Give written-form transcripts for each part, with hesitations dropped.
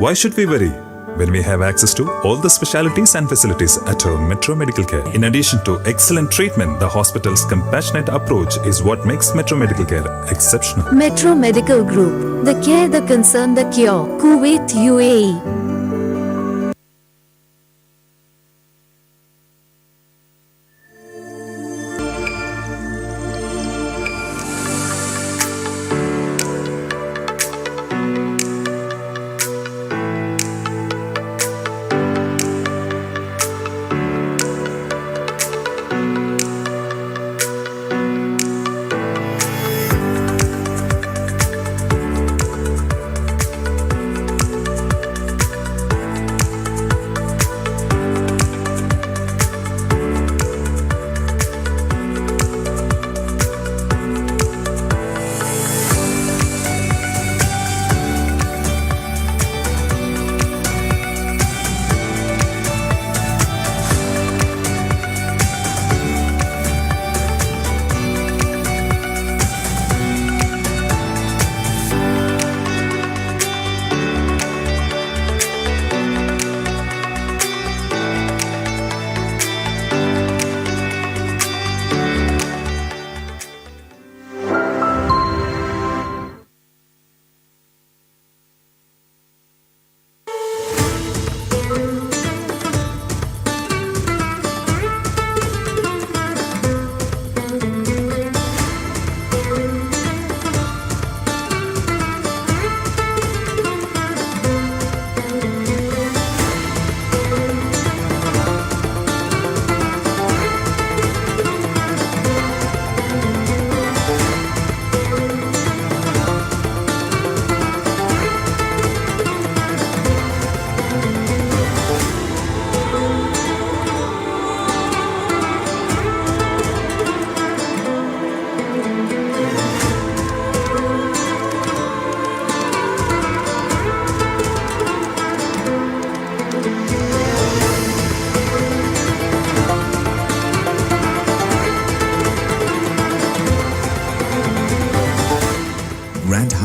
Why should we worry when we have access to all the specialties and facilities at our Metro Medical Care? In addition to excellent treatment, the hospital's compassionate approach is what makes Metro Medical Care exceptional. Metro Medical Group, the care, the concern, the cure. Kuwait, UAE.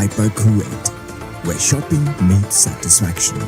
Hypo Kuwait. where shopping meets satisfaction.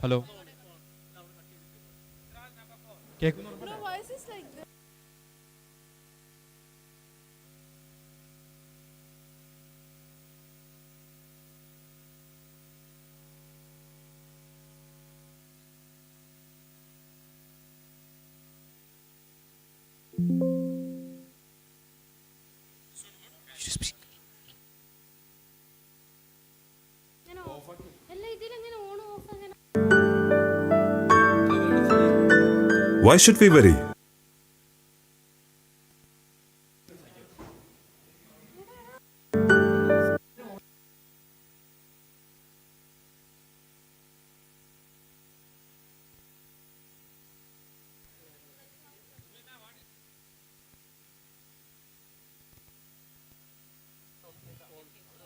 Hello. No, voice is like this. Why should we worry?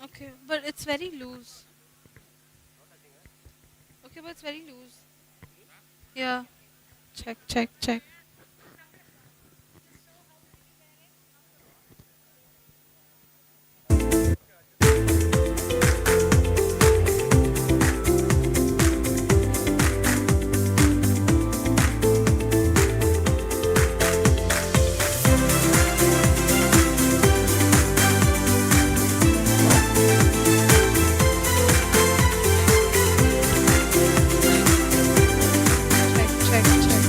Okay, but it's very loose. Okay, but it's very loose. Yeah. Check, check, check. Check, check, check.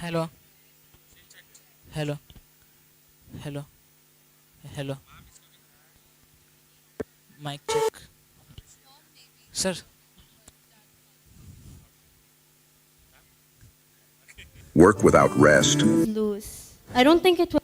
Hello. Hello. Hello. Hello. Mic check. Sir. Work without rest. Loose. I don't think it will.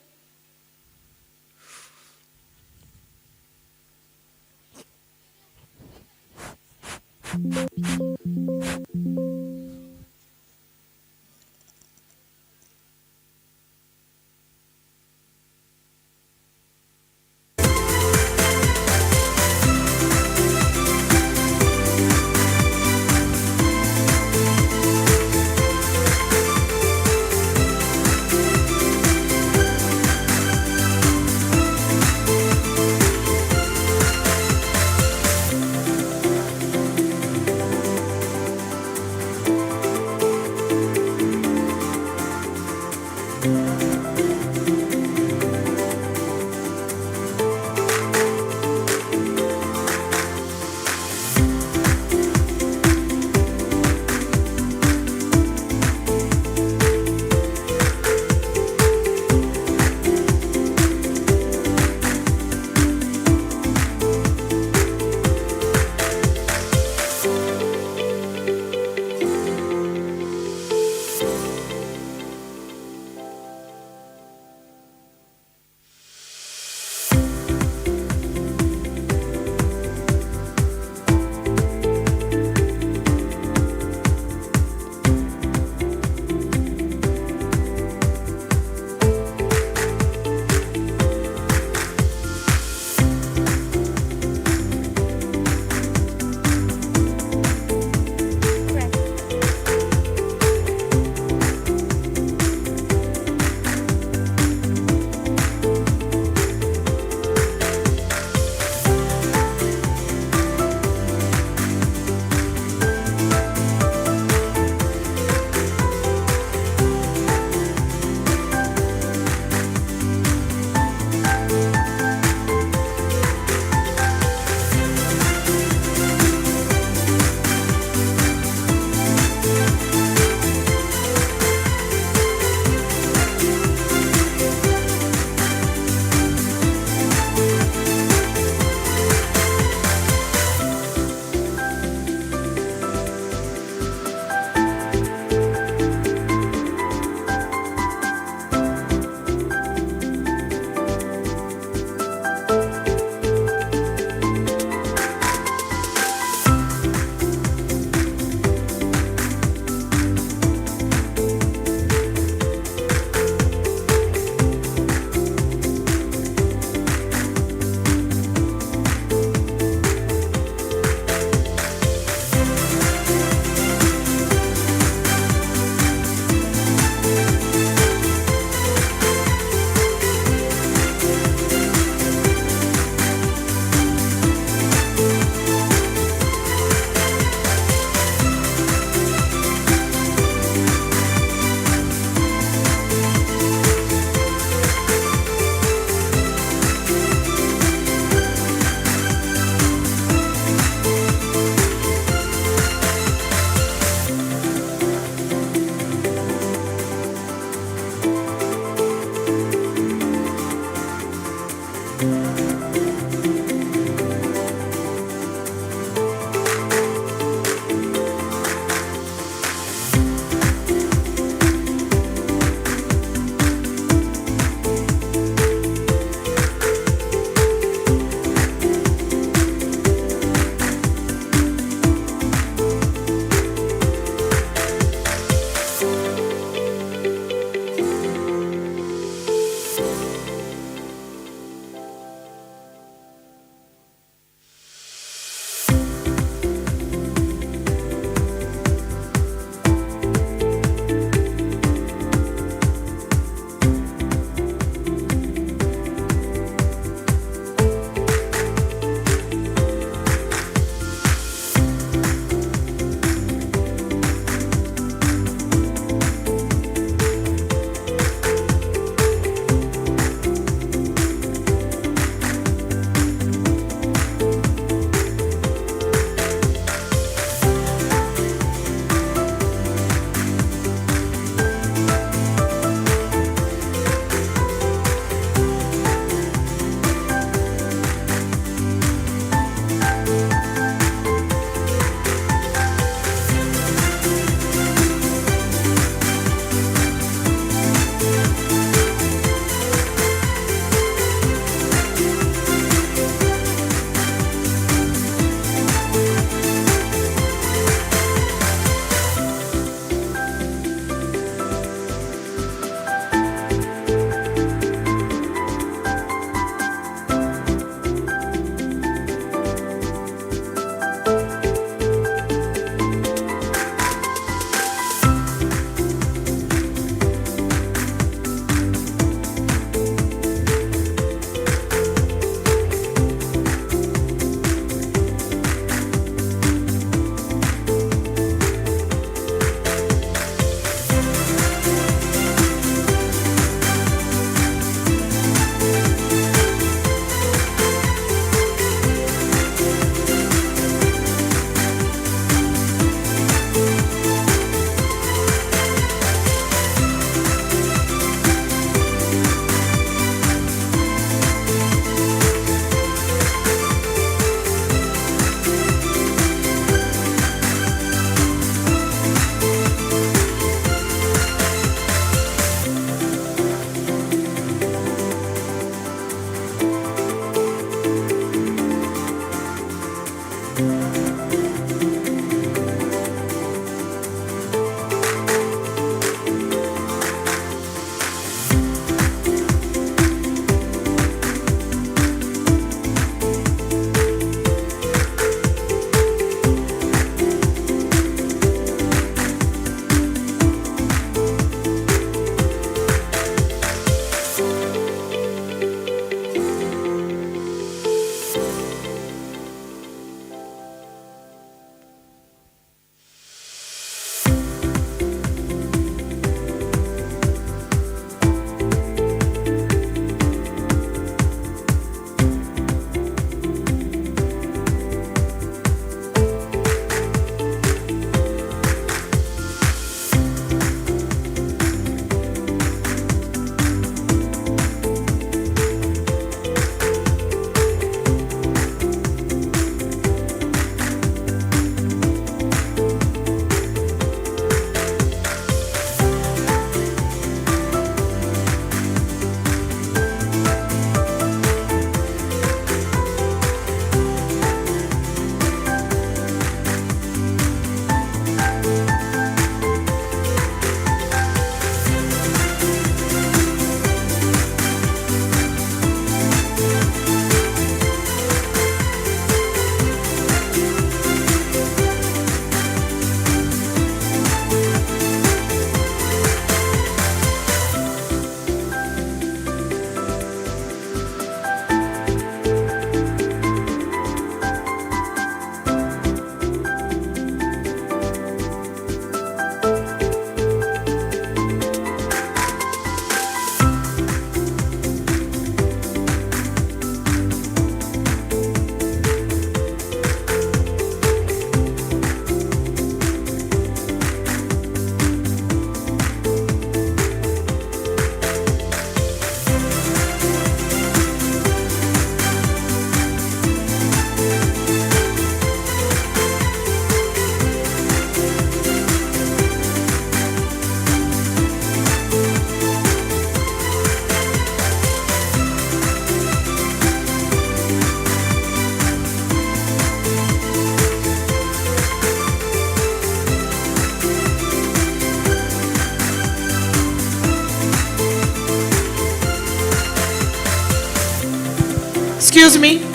Excuse me.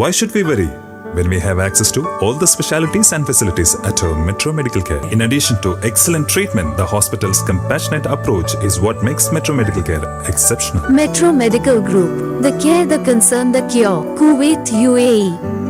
Why should we worry when we have access to all the specialities and facilities at our Metro Medical Care? In addition to excellent treatment, the hospital's compassionate approach is what makes Metro Medical Care exceptional. Metro Medical Group. The care, the concern, the cure. Kuwait, UAE.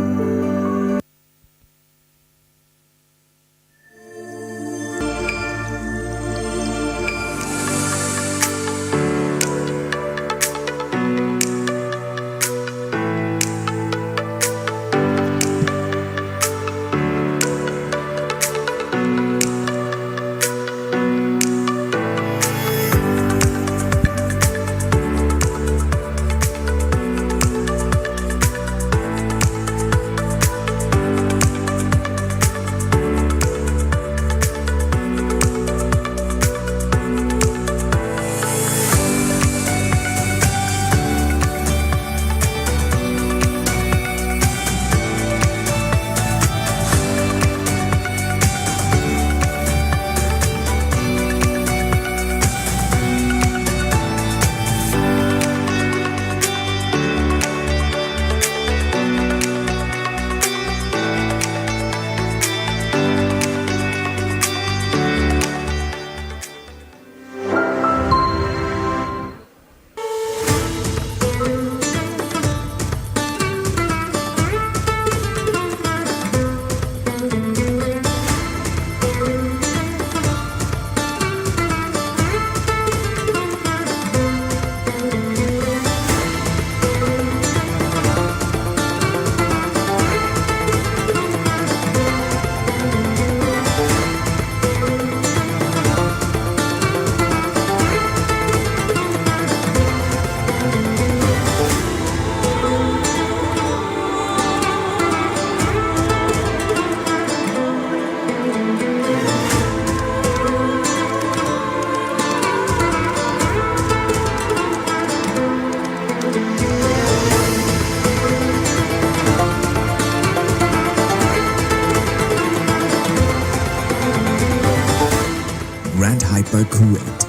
Grand Hyper Kuwait,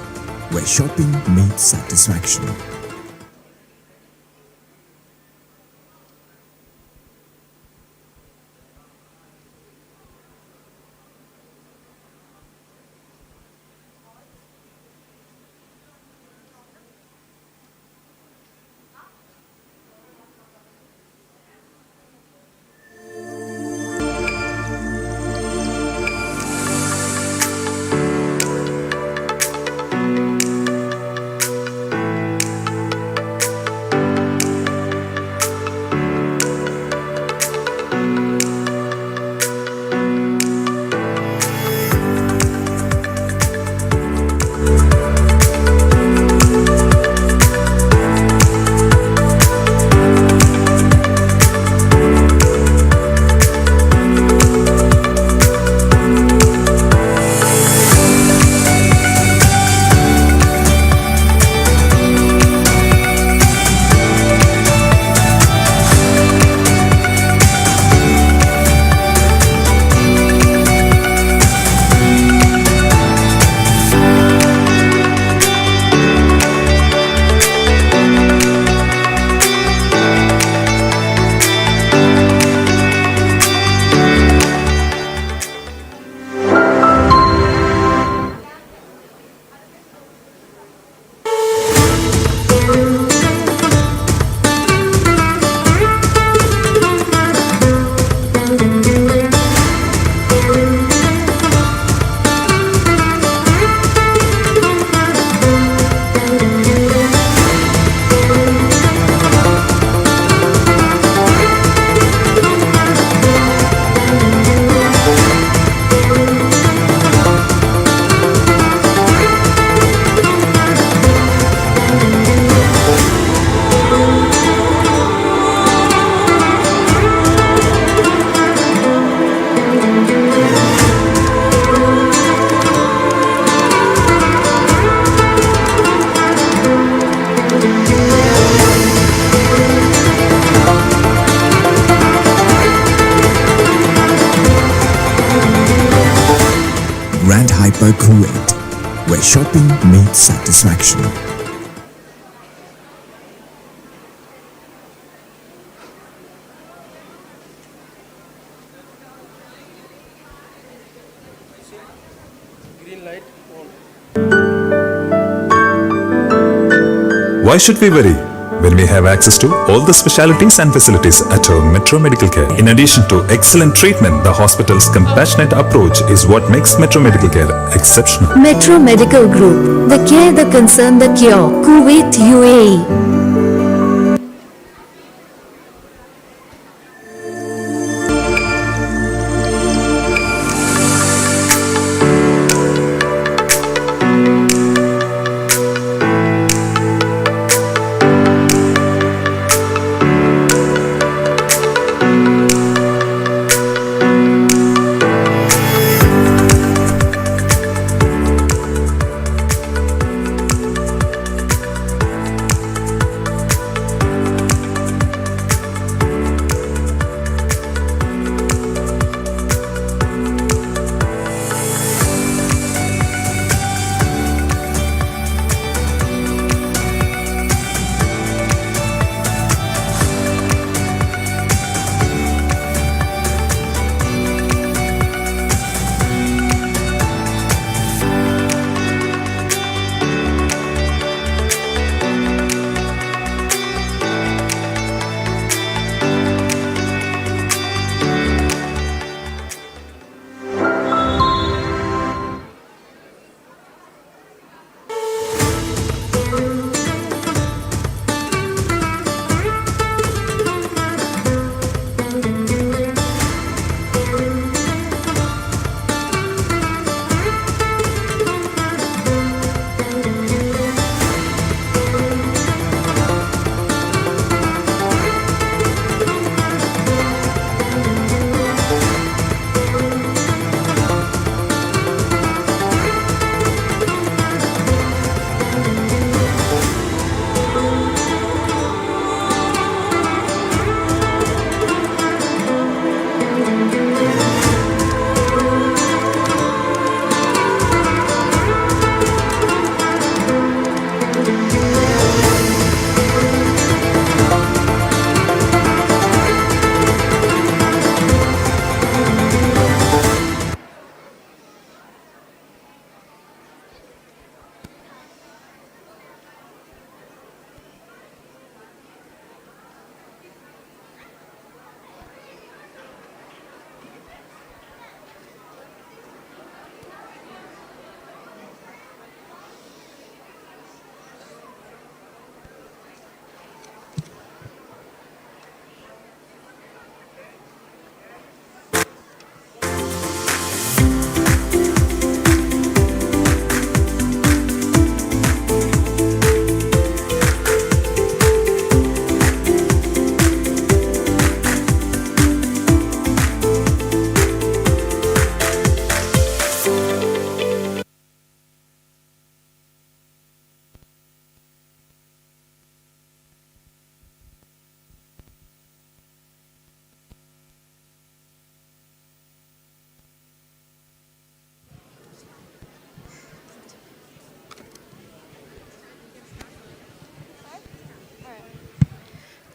where shopping meets satisfaction. by Kuwait, where shopping meets satisfaction. Why should we worry when we have access to all the specialities and facilities at our Metro Medical Care? In addition to excellent treatment, the hospital's compassionate approach is what makes Metro Medical Care exceptional. Metro Medical Group. The care, the concern, the cure. Kuwait, UAE.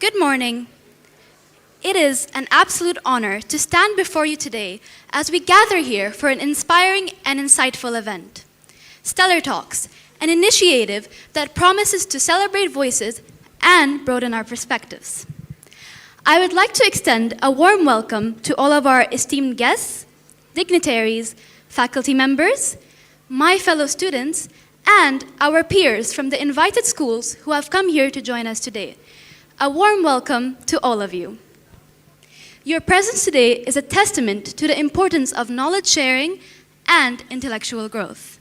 Good morning. It is an absolute honor to stand before you today as we gather here for an inspiring and insightful event. Stellar Talks, an initiative that promises to celebrate voices and broaden our perspectives. I would like to extend a warm welcome to all of our esteemed guests, dignitaries, faculty members, my fellow students, and our peers from the invited schools who have come here to join us today. A warm welcome to all of you. Your presence today is a testament to the importance of knowledge sharing and intellectual growth.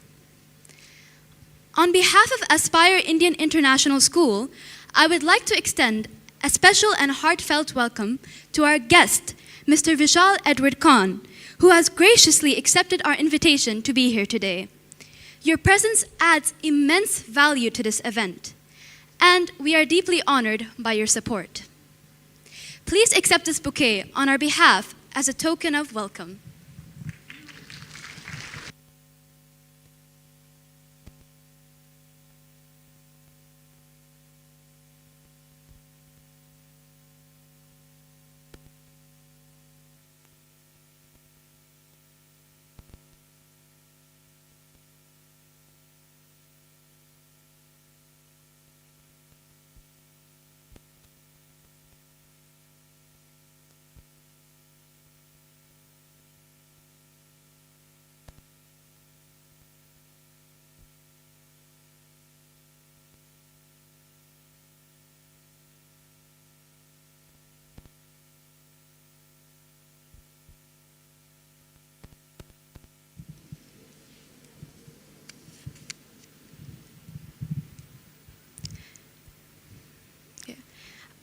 On behalf of Aspire Indian International School, I would like to extend a special and heartfelt welcome to our guest, Mr. Vishal Edward Khan, who has graciously accepted our invitation to be here today. Your presence adds immense value to this event, and we are deeply honored by your support. Please accept this bouquet on our behalf as a token of welcome.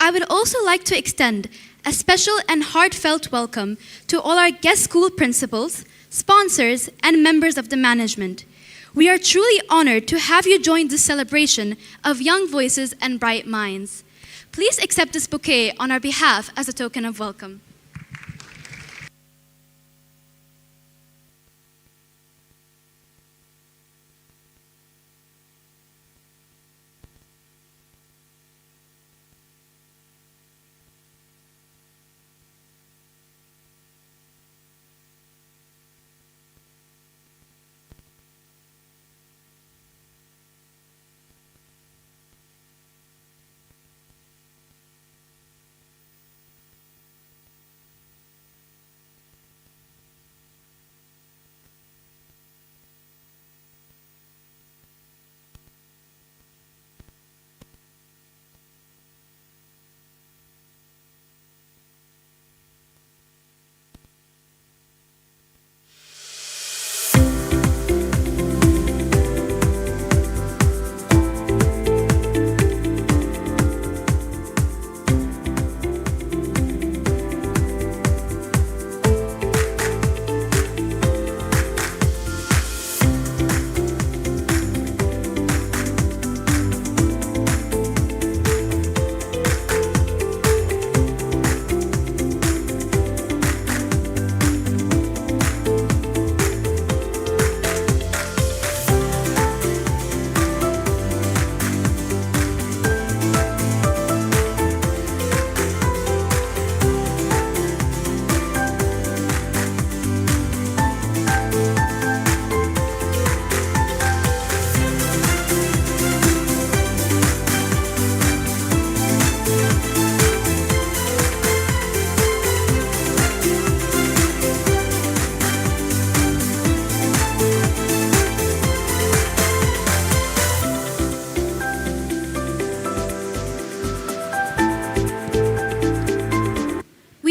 I would also like to extend a special and heartfelt welcome to all our guest school principals, sponsors, and members of the management. We are truly honored to have you join this celebration of young voices and bright minds. Please accept this bouquet on our behalf as a token of welcome.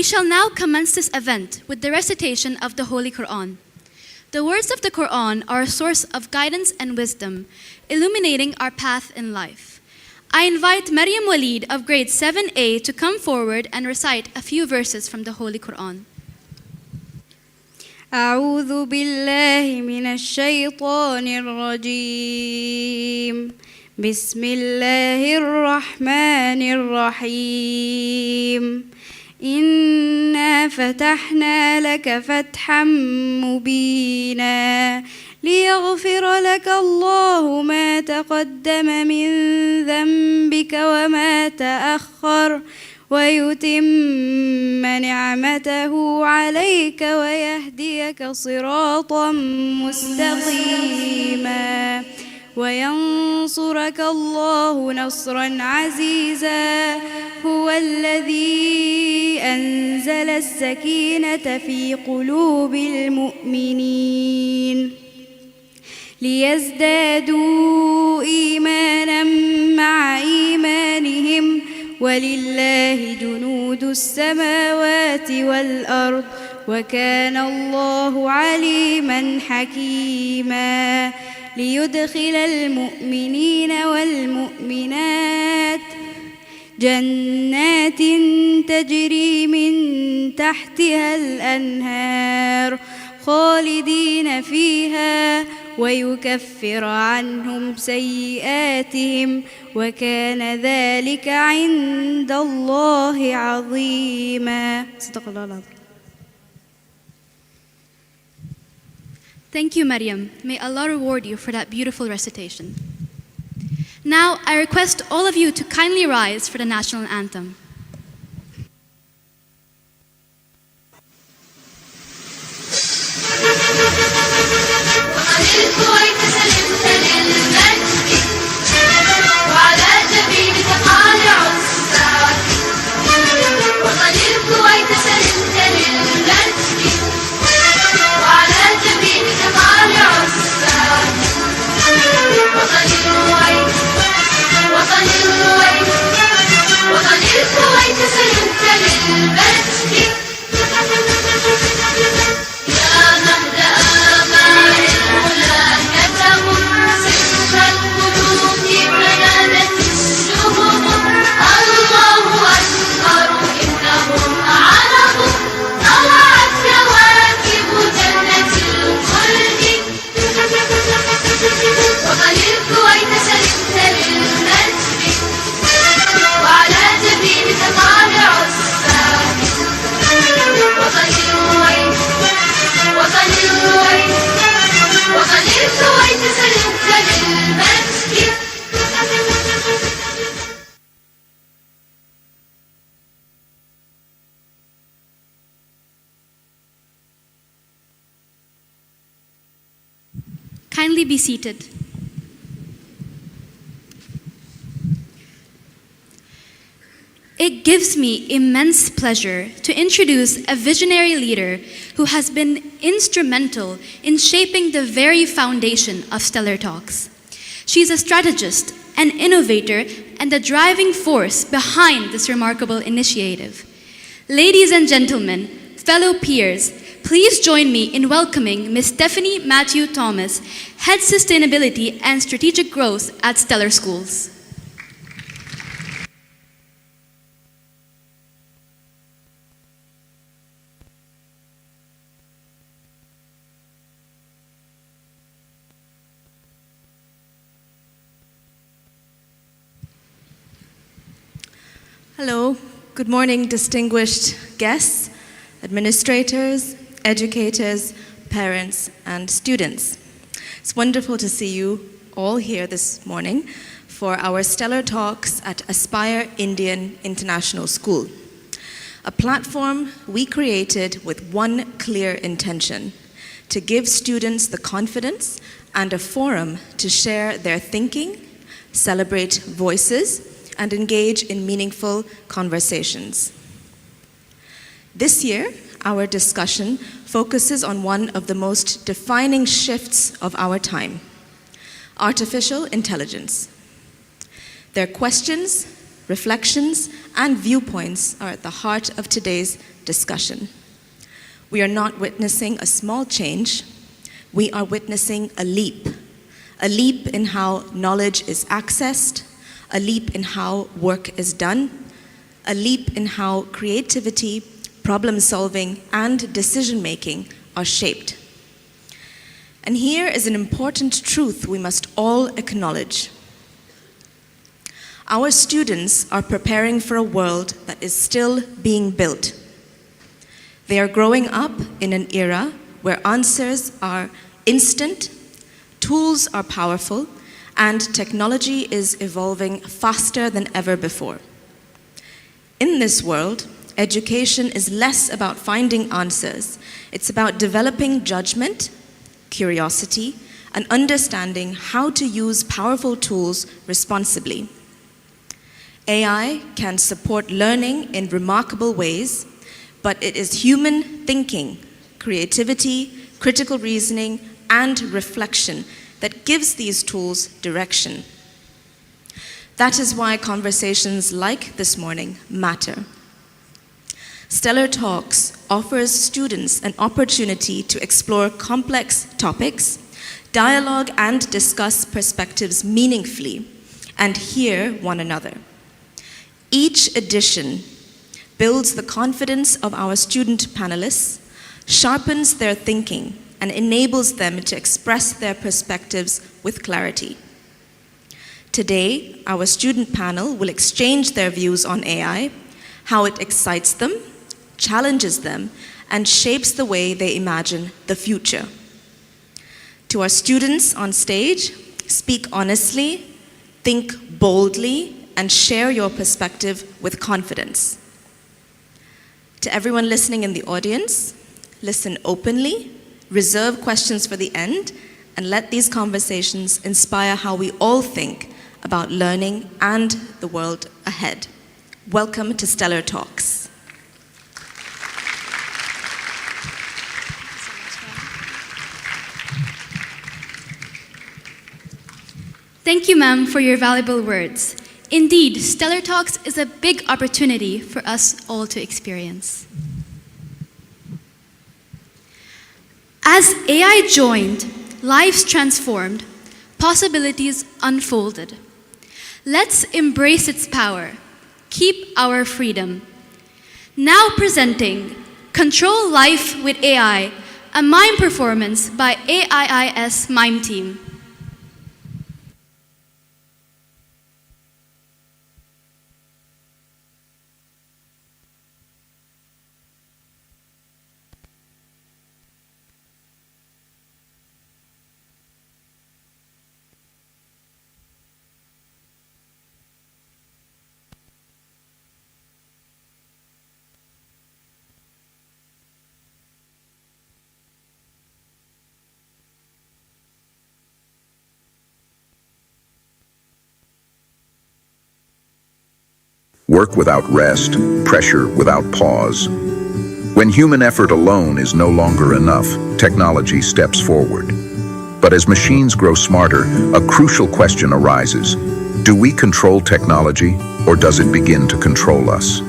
We shall now commence this event with the recitation of the Holy Quran. The words of the Quran are a source of guidance and wisdom, illuminating our path in life. I invite Maryam Walid of grade 7A to come forward and recite a few verses from the Holy Quran. أعوذ بالله من الشيطان الرجيم بسم الله الرحمن الرحيم إنا فتحنا لك فتحا مبينا ليغفر لك الله ما تقدم من ذنبك وما تأخر ويتم نعمته عليك ويهديك صراطا مستقيما وينصرك الله نصرا عزيزا هو الذي أنزل السكينة في قلوب المؤمنين ليزدادوا إيمانا مع إيمانهم ولله جنود السماوات والأرض وكان الله عليما حكيما ليدخل المؤمنين والمؤمنات جنات تجري من تحتها الأنهار خالدين فيها ويكفر عنهم سيئاتهم وكان ذلك عند الله عظيما. صدق الله العظيم. Thank you, Maryam. May Allah reward you for that beautiful recitation. Now, I request all of you to kindly rise for the national anthem. وطن الكويت kindly be seated. It gives me immense pleasure to introduce a visionary leader who has been instrumental in shaping the very foundation of Stellar Talks. She's a strategist, an innovator, and the driving force behind this remarkable initiative. Ladies and gentlemen, fellow peers, please join me in welcoming Ms. Stephanie Matthew Thomas, Head Sustainability and Strategic Growth at Stellar Schools. Hello, good morning, distinguished guests, administrators, educators, parents, and students. It's wonderful to see you all here this morning for our Stellar Talks at Aspire Indian International School, a platform we created with one clear intention: to give students the confidence and a forum to share their thinking, celebrate voices, and engage in meaningful conversations. This year, our discussion focuses on one of the most defining shifts of our time: artificial intelligence. Their questions, reflections, and viewpoints are at the heart of today's discussion. We are not witnessing a small change, we are witnessing a leap in how knowledge is accessed, a leap in how work is done, a leap in how creativity, problem solving, and decision making are shaped. And here is an important truth we must all acknowledge. Our students are preparing for a world that is still being built. They are growing up in an era where answers are instant, tools are powerful, and technology is evolving faster than ever before. In this world, education is less about finding answers. It's about developing judgment, curiosity, and understanding how to use powerful tools responsibly. AI can support learning in remarkable ways, but it is human thinking, creativity, critical reasoning, and reflection that gives these tools direction. That is why conversations like this morning matter. Stellar Talks offers students an opportunity to explore complex topics, dialogue and discuss perspectives meaningfully, and hear one another. Each edition builds the confidence of our student panelists, sharpens their thinking, and enables them to express their perspectives with clarity. Today, our student panel will exchange their views on AI, how it excites them, challenges them, and shapes the way they imagine the future. To our students on stage, speak honestly, think boldly, and share your perspective with confidence. To everyone listening in the audience, listen openly, reserve questions for the end, and let these conversations inspire how we all think about learning and the world ahead. Welcome to Stellar Talks. Thank you, ma'am, for your valuable words. Indeed, Stellar Talks is a big opportunity for us all to experience. As AI joined, lives transformed, possibilities unfolded. Let's embrace its power, keep our freedom. Now presenting Control Life with AI, a mime performance by AIIS Mime Team. Work without rest, pressure without pause. When human effort alone is no longer enough, technology steps forward. But as machines grow smarter, a crucial question arises. Do we control technology, or does it begin to control us?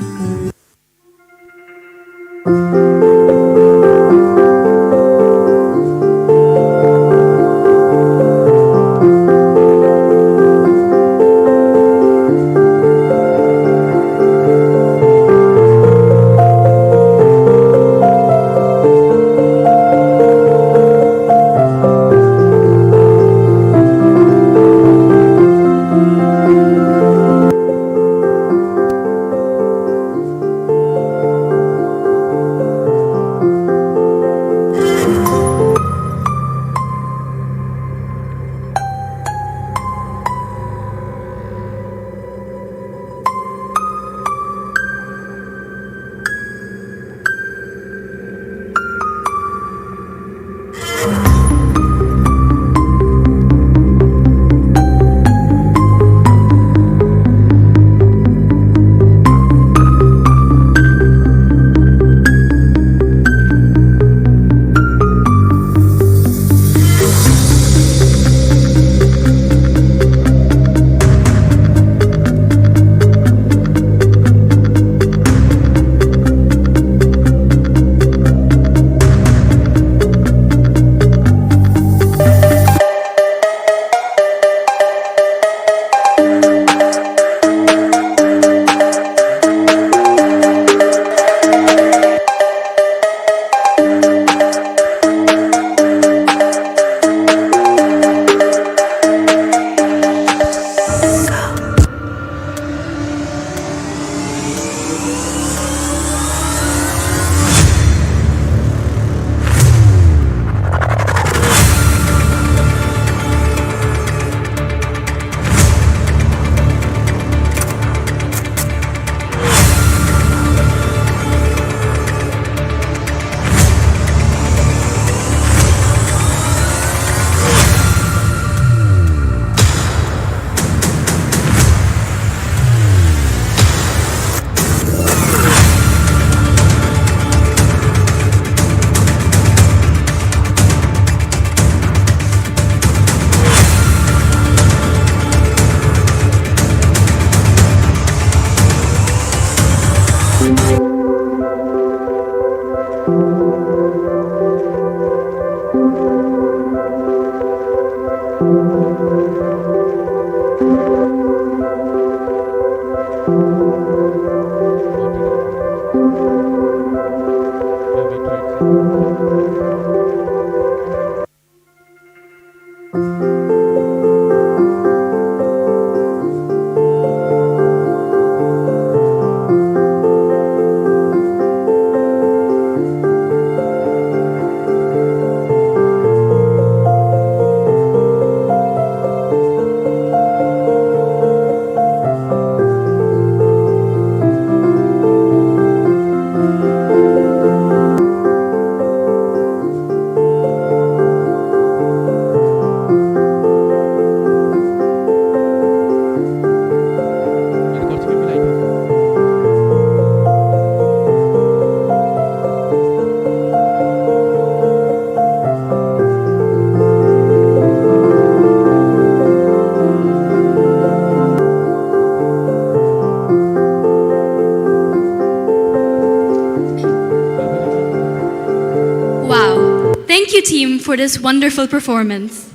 Thank you, team, for this wonderful performance.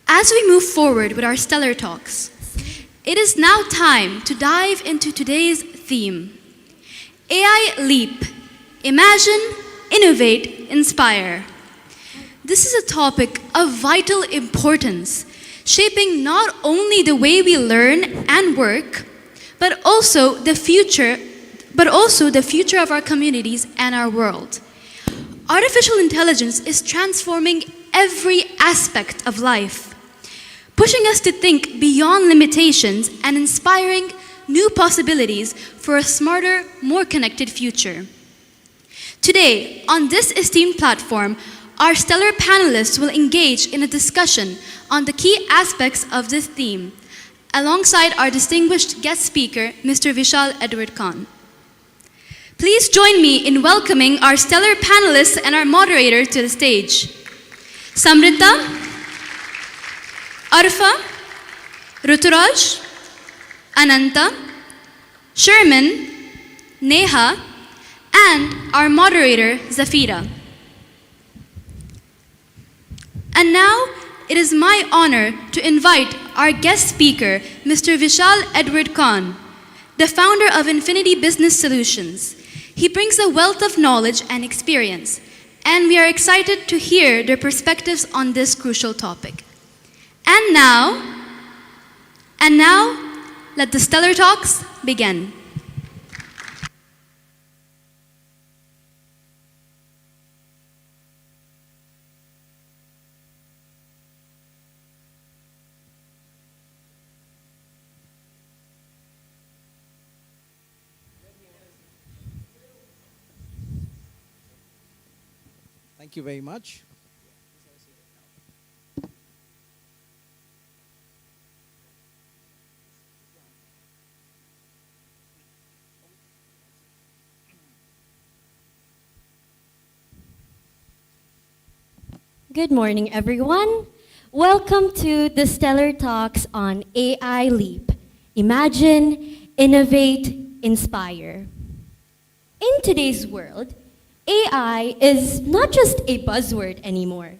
As we move forward with our stellar talks, it is now time to dive into today's theme, AI Leap, Imagine, Innovate, Inspire. This is a topic of vital importance, shaping not only the way we learn and work, but also the future of our communities and our world. Artificial intelligence is transforming every aspect of life, pushing us to think beyond limitations and inspiring new possibilities for a smarter, more connected future. Today, on this esteemed platform, our stellar panelists will engage in a discussion on the key aspects of this theme, alongside our distinguished guest speaker, Mr. Vishal Edward Khan. Please join me in welcoming our stellar panelists and our moderator to the stage. Samrita, Arfa, Ruturaj, Ananta, Sherman, Neha, and our moderator, Zafira. And now, it is my honor to invite our guest speaker, Mr. Vishal Edward Khan, the founder of Infinity Business Solutions. He brings a wealth of knowledge and experience, and we are excited to hear their perspectives on this crucial topic. And now, let the Stellar Talks begin. Thank you very much. Good morning, everyone. Welcome to the Stellar Talks on AI Leap. Imagine, innovate, inspire. In today's world, AI is not just a buzzword anymore.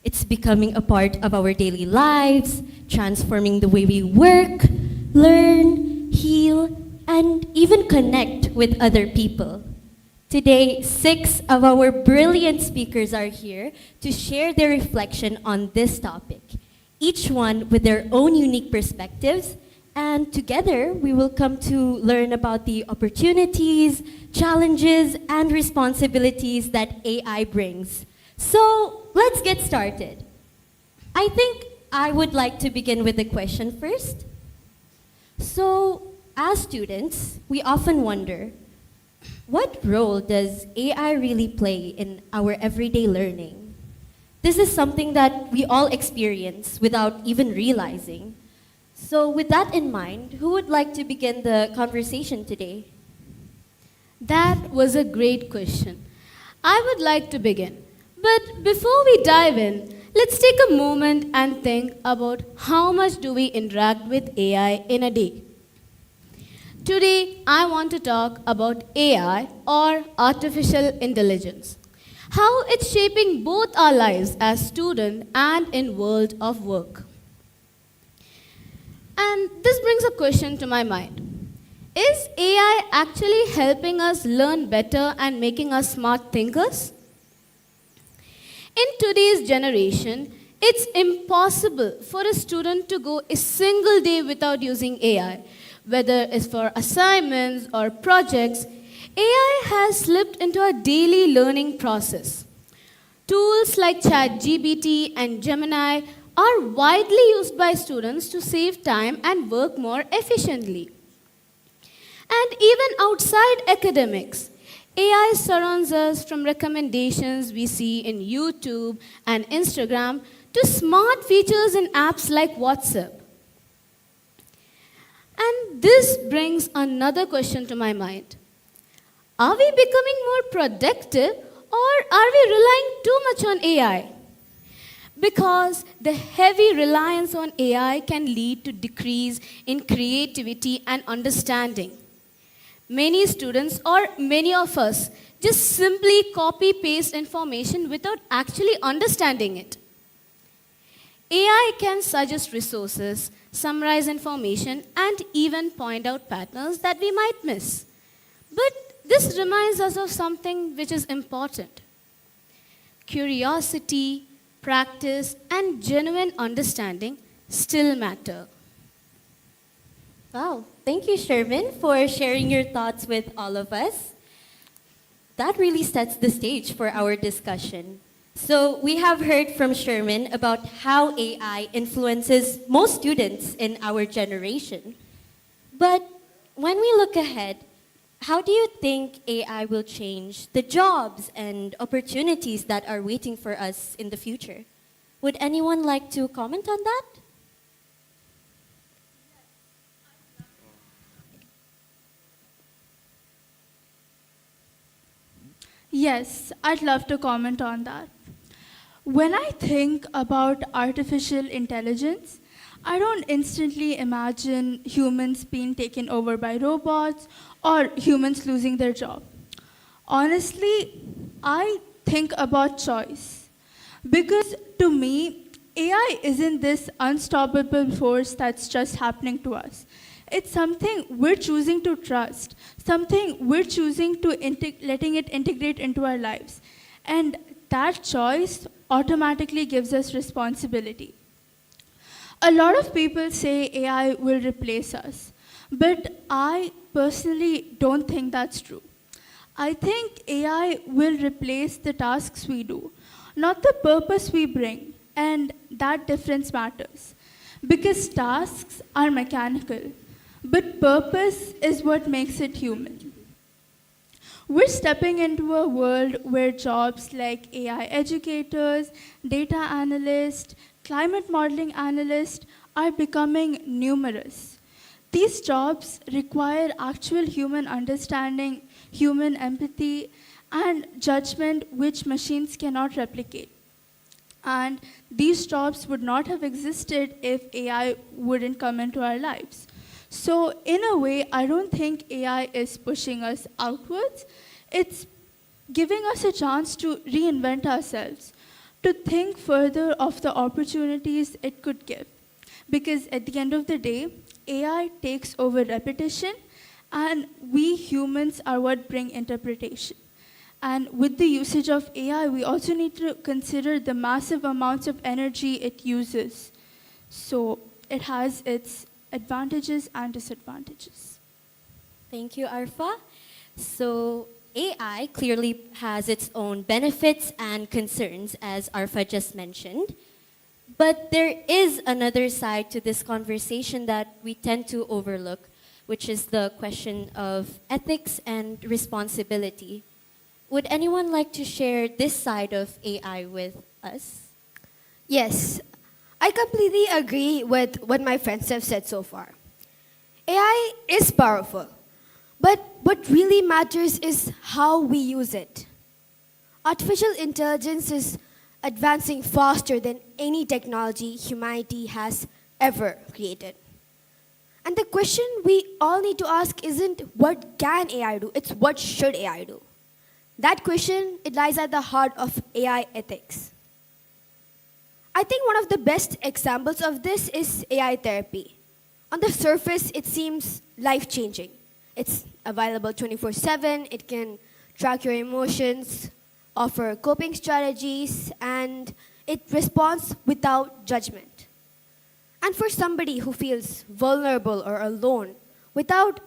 It's becoming a part of our daily lives, transforming the way we work, learn, heal, and even connect with other people. Today, 6 of our brilliant speakers are here to share their reflection on this topic, each one with their own unique perspectives, and together we will come to learn about the opportunities, challenges, and responsibilities that AI brings. So let's get started. I think I would like to begin with a question first. So as students, we often wonder, what role does AI really play in our everyday learning? This is something that we all experience without even realizing. So with that in mind, who would like to begin the conversation today? That was a great question. I would like to begin. But before we dive in, let's take a moment and think about how much do we interact with AI in a day. Today, I want to talk about AI, or artificial intelligence. How it's shaping both our lives as students and in world of work. And this brings a question to my mind. Is AI actually helping us learn better and making us smart thinkers? In today's generation, it's impossible for a student to go a single day without using AI. Whether it's for assignments or projects, AI has slipped into our daily learning process. Tools like ChatGPT and Gemini are widely used by students to save time and work more efficiently. And even outside academics, AI surrounds us from recommendations we see in YouTube and Instagram to smart features in apps like WhatsApp. And this brings another question to my mind. Are we becoming more productive, or are we relying too much on AI? Because the heavy reliance on AI can lead to decrease in creativity and understanding. Many students, or many of us, just simply copy-paste information without actually understanding it. AI can suggest resources, summarize information, and even point out patterns that we might miss. But this reminds us of something which is important. Curiosity, practice, and genuine understanding still matter. Wow, thank you, Sherman, for sharing your thoughts with all of us. That really sets the stage for our discussion. So we have heard from Sherman about how AI influences most students in our generation. But when we look ahead, How do you think AI will change the jobs and opportunities that are waiting for us in the future? Would anyone like to comment on that? Yes, I'd love to comment on that. When I think about artificial intelligence, I don't instantly imagine humans being taken over by robots or humans losing their job. Honestly, I think about choice. Because to me, AI isn't this unstoppable force that's just happening to us. It's something we're choosing to trust, something we're choosing to letting it integrate into our lives. And that choice automatically gives us responsibility. A lot of people say AI will replace us, but I personally don't think that's true. I think AI will replace the tasks we do, not the purpose we bring, and that difference matters. Because tasks are mechanical, but purpose is what makes it human. We're stepping into a world where jobs like AI educators, data analysts, climate modeling analysts are becoming numerous. These jobs require actual human understanding, human empathy, and judgment which machines cannot replicate. And these jobs would not have existed if AI wouldn't come into our lives. So in a way, I don't think AI is pushing us outwards. It's giving us a chance to reinvent ourselves, to think further of the opportunities it could give. Because at the end of the day, AI takes over repetition, and we humans are what bring interpretation. And with the usage of AI, we also need to consider the massive amounts of energy it uses. So it has its advantages and disadvantages. Thank you, Arfa. So AI clearly has its own benefits and concerns, as Arfa just mentioned. But there is another side to this conversation that we tend to overlook, which is the question of ethics and responsibility. Would anyone like to share this side of AI with us? Yes, I completely agree with what my friends have said so far. AI is powerful, but what really matters is how we use it. Artificial intelligence is advancing faster than any technology humanity has ever created. And the question we all need to ask isn't what can AI do, it's what should AI do. That question, it lies at the heart of AI ethics. I think one of the best examples of this is AI therapy. On the surface, it seems life-changing. It's available 24/7, it can track your emotions, offer coping strategies, and it responds without judgment. And for somebody who feels vulnerable or alone, without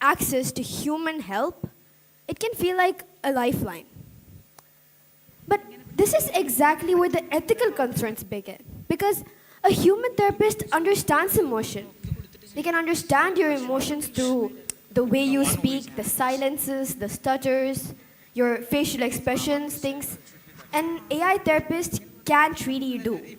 access to human help, it can feel like a lifeline. But this is exactly where the ethical concerns begin. Because a human therapist understands emotion. They can understand your emotions through the way you speak, the silences, the stutters, your facial expressions, things an AI therapist can't really do.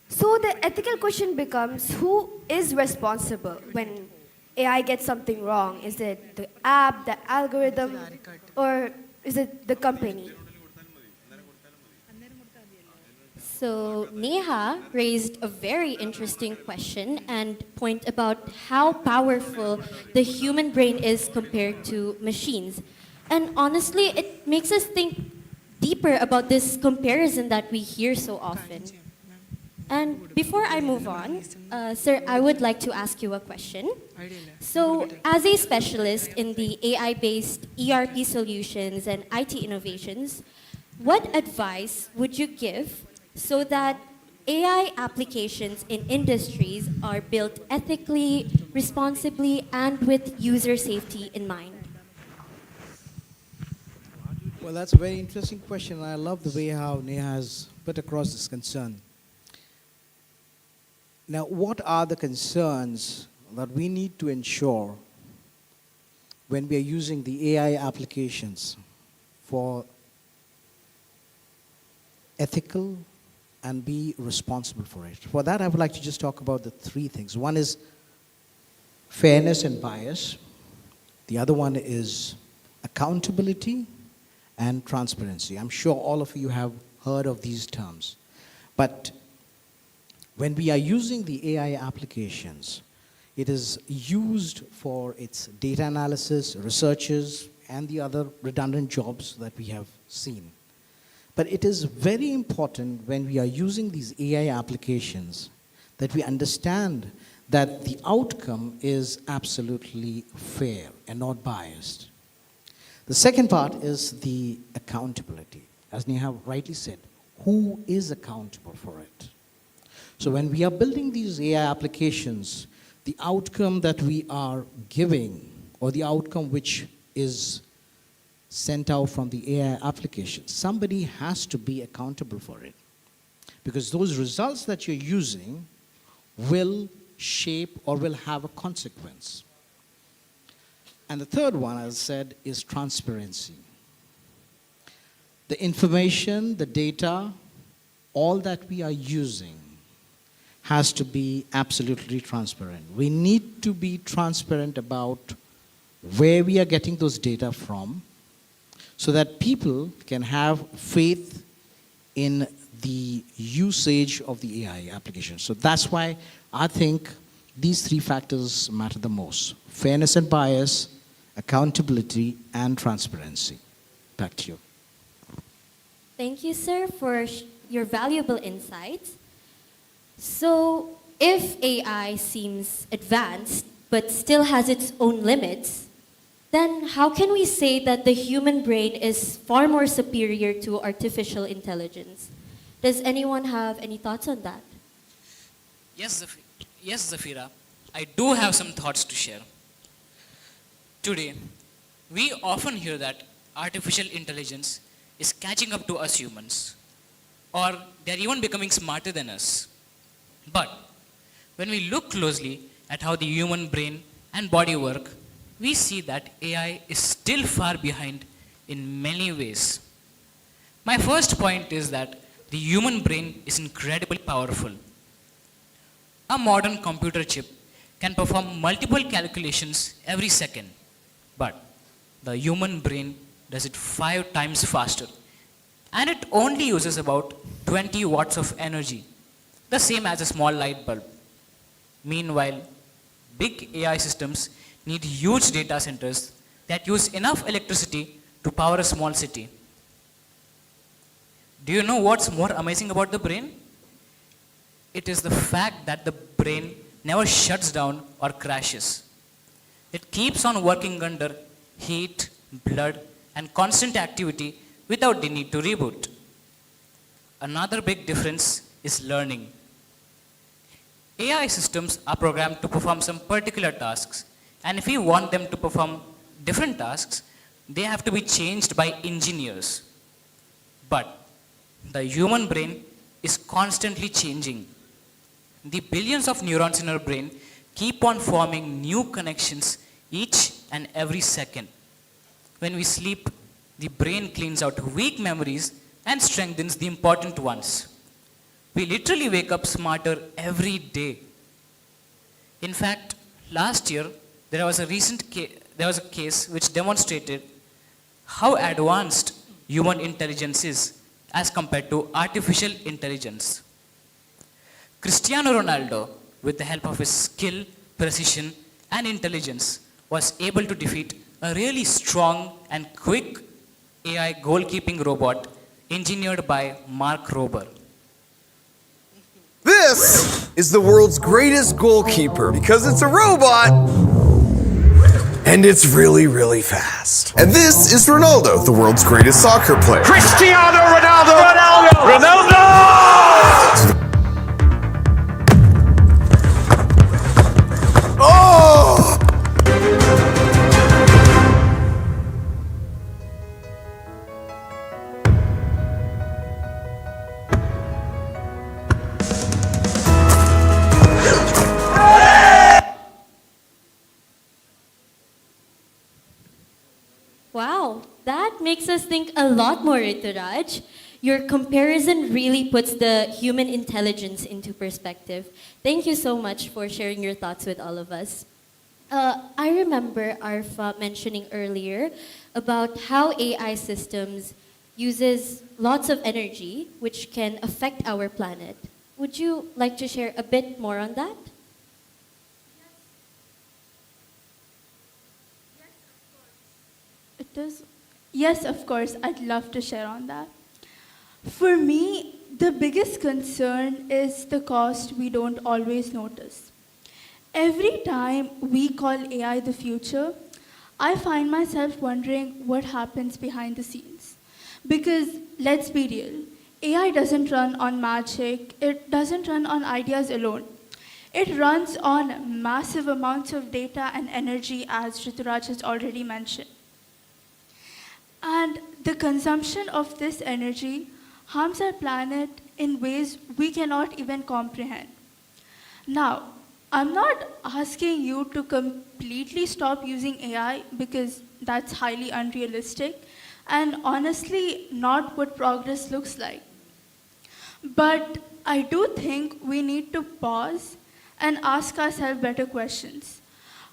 So the ethical question becomes, who is responsible when AI gets something wrong? Is it the app, the algorithm, or is it the company? So Neha raised a very interesting question and point about how powerful the human brain is compared to machines. And honestly, it makes us think deeper about this comparison that we hear so often. And before I move on, sir, I would like to ask you a question. So as a specialist in the AI-based ERP solutions and IT innovations, what advice would you give so that AI applications in industries are built ethically, responsibly, and with user safety in mind? Well, that's a very interesting question. I love the way how Neha has put across this concern. Now, what are the concerns that we need to ensure when we are using the AI applications for ethical and be responsible for it. For that, I would like to just talk about the three things. One is fairness and bias. The other one is accountability and transparency. I'm sure all of you have heard of these terms. But when we are using the AI applications, it is used for its data analysis, researches, and the other redundant jobs that we have seen. But it is very important when we are using these AI applications that we understand that the outcome is absolutely fair and not biased. The second part is the accountability. As Neha rightly said, who is accountable for it? So when we are building these AI applications, the outcome that we are giving, or the outcome which is sent out from the AI application, somebody has to be accountable for it. Because those results that you're using will shape or will have a consequence. And the third one, as I said, is transparency. The information, the data, all that we are using has to be absolutely transparent. We need to be transparent about where we are getting those data from so that people can have faith in the usage of the AI application. So that's why I think these three factors matter the most: fairness and bias, accountability, and transparency. Back to you. Thank you, sir, for your valuable insights. So, if AI seems advanced but still has its own limits, then how can we say that the human brain is far more superior to artificial intelligence? Does anyone have any thoughts on that? Yes, Zafira, I do have some thoughts to share. Today, we often hear that artificial intelligence is catching up to us humans, or they're even becoming smarter than us. But when we look closely at how the human brain and body work, we see that AI is still far behind in many ways. My first point is that the human brain is incredibly powerful. A modern computer chip can perform multiple calculations every second, but the human brain does it 5 times faster, and it only uses about 20 watts of energy, the same as a small light bulb. Meanwhile, big AI systems need huge data centers that use enough electricity to power a small city. Do you know what's more amazing about the brain? It is the fact that the brain never shuts down or crashes. It keeps on working under heat, blood, and constant activity without the need to reboot. Another big difference is learning. AI systems are programmed to perform some particular tasks, and if we want them to perform different tasks, they have to be changed by engineers. But the human brain is constantly changing. The billions of neurons in our brain keep on forming new connections each and every second. When we sleep, the brain cleans out weak memories and strengthens the important ones. We literally wake up smarter every day. In fact, last year, there was a case which demonstrated how advanced human intelligence is as compared to artificial intelligence. Cristiano Ronaldo, with the help of his skill, precision, and intelligence, was able to defeat a really strong and quick AI goalkeeping robot engineered by Mark Rober. This is the world's greatest goalkeeper because it's a robot and it's really, really fast. And this is Ronaldo, the world's greatest soccer player. Cristiano Ronaldo! Ronaldo! Oh! That makes us think a lot more, Rituraj. Your comparison really puts the human intelligence into perspective. Thank you so much for sharing your thoughts with all of us. I remember Arfa mentioning earlier about how AI systems uses lots of energy which can affect our planet. Would you like to share a bit more on that? It is. Yes, of course, I'd love to share on that. For me, the biggest concern is the cost we don't always notice. Every time we call AI the future, I find myself wondering what happens behind the scenes. Because let's be real, AI doesn't run on magic, it doesn't run on ideas alone. It runs on massive amounts of data and energy, as Rituraj has already mentioned. And the consumption of this energy harms our planet in ways we cannot even comprehend. Now, I'm not asking you to completely stop using AI because that's highly unrealistic and honestly not what progress looks like. But I do think we need to pause and ask ourselves better questions.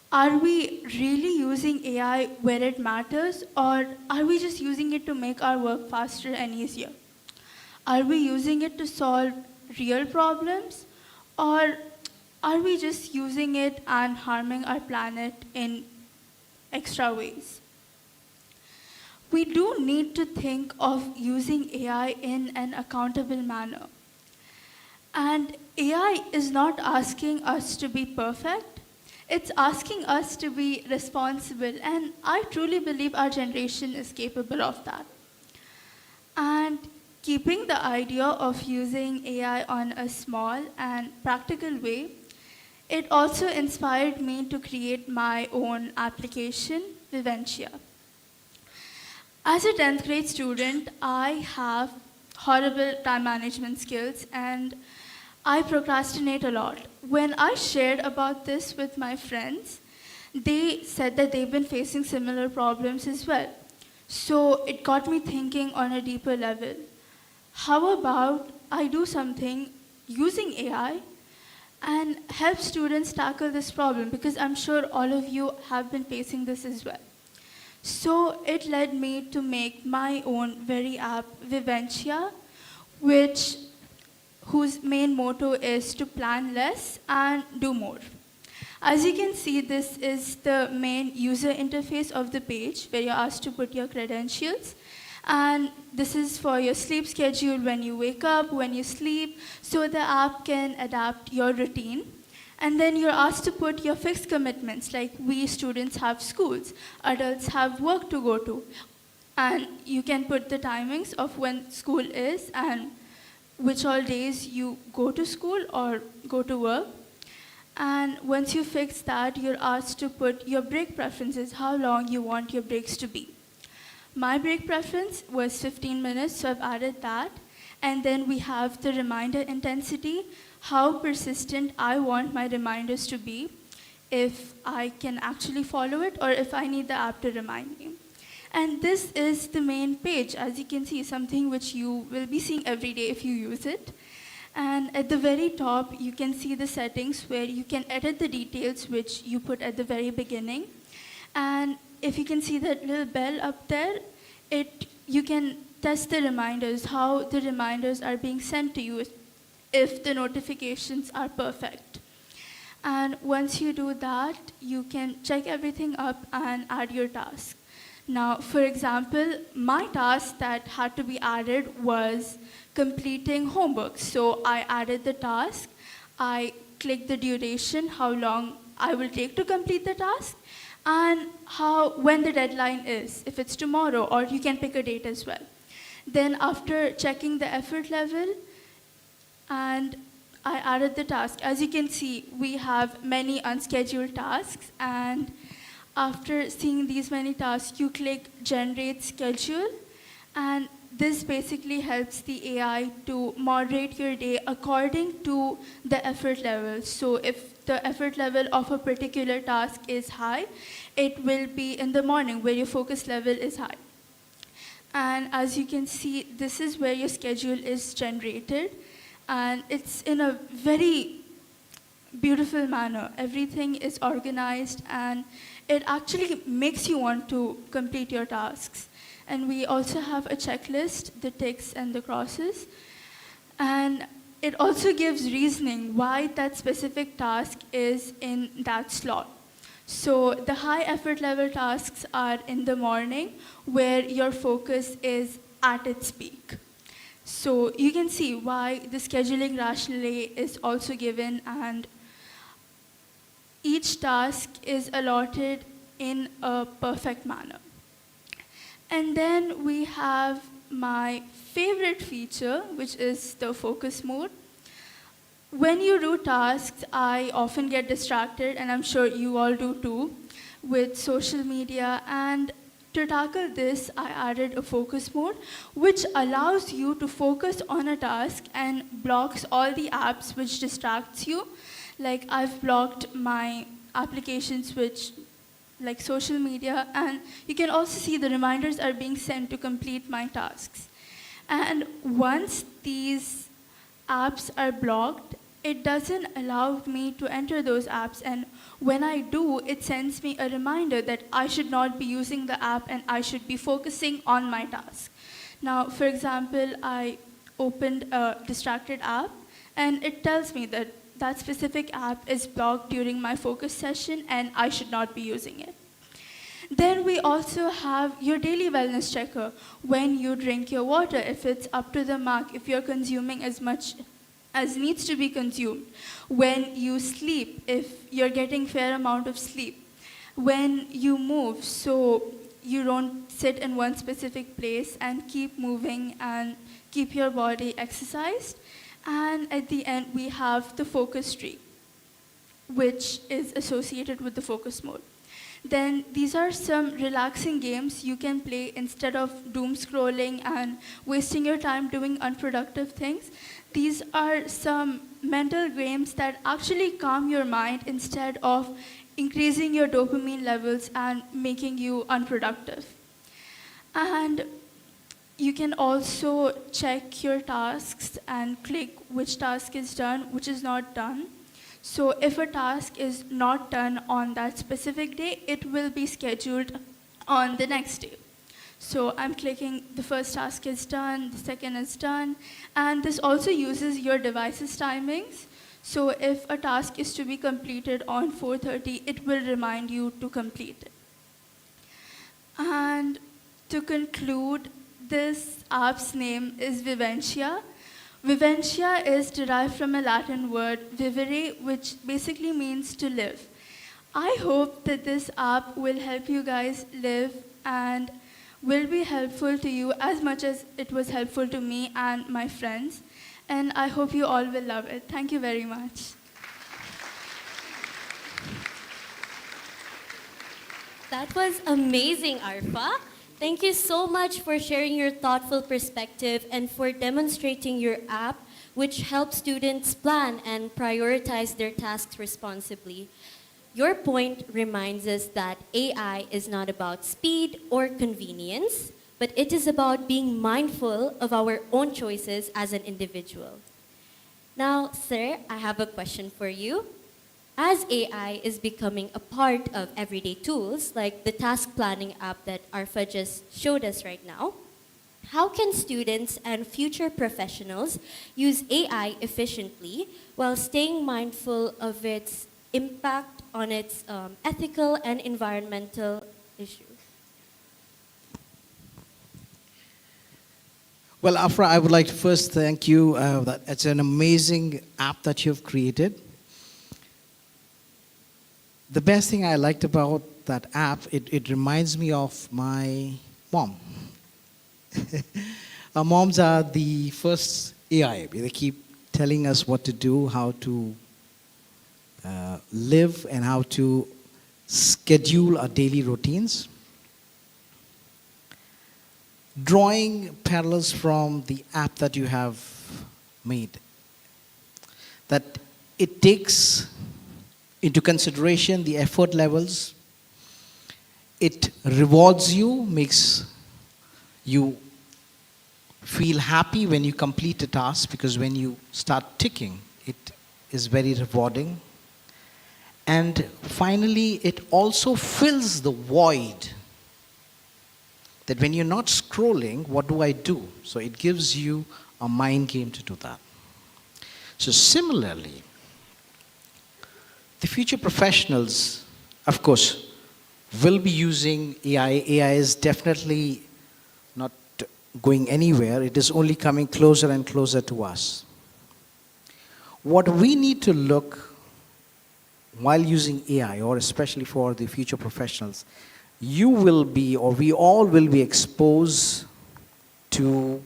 Are we really using AI where it matters, or are we just using it to make our work faster and easier? Are we using it to solve real problems, or are we just using it and harming our planet in extra ways? We do need to think of using AI in an accountable manner. And AI is not asking us to be perfect. It's asking us to be responsible, and I truly believe our generation is capable of that. And keeping the idea of using AI on a small and practical way, it also inspired me to create my own application, Viventia. As a 10th grade student, I have horrible time management skills and I procrastinate a lot. When I shared about this with my friends, they said that they've been facing similar problems as well. So it got me thinking on a deeper level. How about I do something using AI and help students tackle this problem, because I'm sure all of you have been facing this as well. So it led me to make my own very app, Viventia, whose main motto is to plan less and do more. As you can see, this is the main user interface of the page where you're asked to put your credentials. And this is for your sleep schedule, when you wake up, when you sleep, so the app can adapt your routine. And then you're asked to put your fixed commitments, like we students have schools, adults have work to go to. And you can put the timings of when school is and which all days you go to school or go to work. And once you fix that, you're asked to put your break preferences, how long you want your breaks to be. My break preference was 15 minutes, so I've added that. And then we have the reminder intensity, how persistent I want my reminders to be, if I can actually follow it or if I need the app to remind me. And this is the main page, as you can see, something which you will be seeing every day if you use it. And at the very top, you can see the settings where you can edit the details which you put at the very beginning. And if you can see that little bell up there, you can test the reminders, how the reminders are being sent to you if the notifications are perfect. And once you do that, you can check everything up and add your task. Now, for example, my task that had to be added was completing homework. So I added the task, I clicked the duration, how long I will take to complete the task, and when the deadline is, if it's tomorrow, or you can pick a date as well. Then after checking the effort level, and I added the task. As you can see, we have many unscheduled tasks, and after seeing these many tasks, you click Generate Schedule, and this basically helps the AI to moderate your day according to the effort level. So if the effort level of a particular task is high, it will be in the morning where your focus level is high. And as you can see, this is where your schedule is generated. And it's in a very beautiful manner. Everything is organized and it actually makes you want to complete your tasks. And we also have a checklist, the ticks and the crosses. And it also gives reasoning why that specific task is in that slot. So the high effort level tasks are in the morning where your focus is at its peak. So you can see why the scheduling rationale is also given, and each task is allotted in a perfect manner. And then we have my favorite feature, which is the focus mode. When you do tasks, I often get distracted, and I'm sure you all do too, with social media. And to tackle this, I added a focus mode, which allows you to focus on a task and blocks all the apps which distracts you. Like I've blocked my applications which like social media, and you can also see the reminders are being sent to complete my tasks. And once these apps are blocked, it doesn't allow me to enter those apps, and when I do, it sends me a reminder that I should not be using the app and I should be focusing on my task. Now, for example, I opened a distracted app, and it tells me that that specific app is blocked during my focus session and I should not be using it. Then we also have your daily wellness checker. When you drink your water, if it's up to the mark, if you're consuming as much as needs to be consumed. When you sleep, if you're getting fair amount of sleep. When you move, so you don't sit in one specific place and keep moving and keep your body exercised. And at the end, we have the focus tree, which is associated with the focus mode. Then these are some relaxing games you can play instead of doom scrolling and wasting your time doing unproductive things. These are some mental games that actually calm your mind instead of increasing your dopamine levels and making you unproductive. And you can also check your tasks and click which task is done, which is not done. So if a task is not done on that specific day, it will be scheduled on the next day. So I'm clicking the first task is done, the second is done, and this also uses your device's timings. So if a task is to be completed on 4:30, it will remind you to complete it. And to conclude, this app's name is Viventia. Viventia is derived from a Latin word, vivere, which basically means to live. I hope that this app will help you guys live and will be helpful to you as much as it was helpful to me and my friends. And I hope you all will love it. Thank you very much. That was amazing, Arfa. Thank you so much for sharing your thoughtful perspective and for demonstrating your app, which helps students plan and prioritize their tasks responsibly. Your point reminds us that AI is not about speed or convenience, but it is about being mindful of our own choices as an individual. Now, sir, I have a question for you. As AI is becoming a part of everyday tools, like the task planning app that Arfa just showed us right now, how can students and future professionals use AI efficiently while staying mindful of its impact on its ethical and environmental issues? Well, Afra, I would like to first thank you. That it's an amazing app that you've created. The best thing I liked about that app, it reminds me of my mom. Our moms are the first AI. They keep telling us what to do, how to live, and how to schedule our daily routines. Drawing parallels from the app that you have made, that it takes into consideration the effort levels. It rewards you, makes you feel happy when you complete a task, because when you start ticking, it is very rewarding. And finally, it also fills the void that when you're not scrolling, what do I do? So it gives you a mind game to do that. So similarly, the future professionals, of course, will be using AI. AI is definitely not going anywhere. It is only coming closer and closer to us. What we need to look while using AI, or especially for the future professionals, you will be, or we all will be exposed to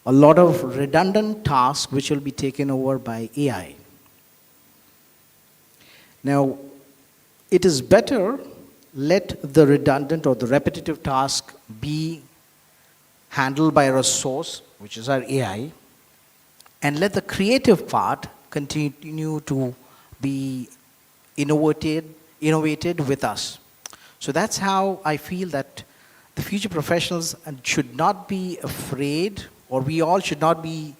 a lot of redundant tasks which will be taken over by AI. Now, it is better let the redundant or the repetitive task be handled by a resource, which is our AI, and let the creative part continue to be innovated with us. So that's how I feel that the future professionals should not be afraid, or we all should not be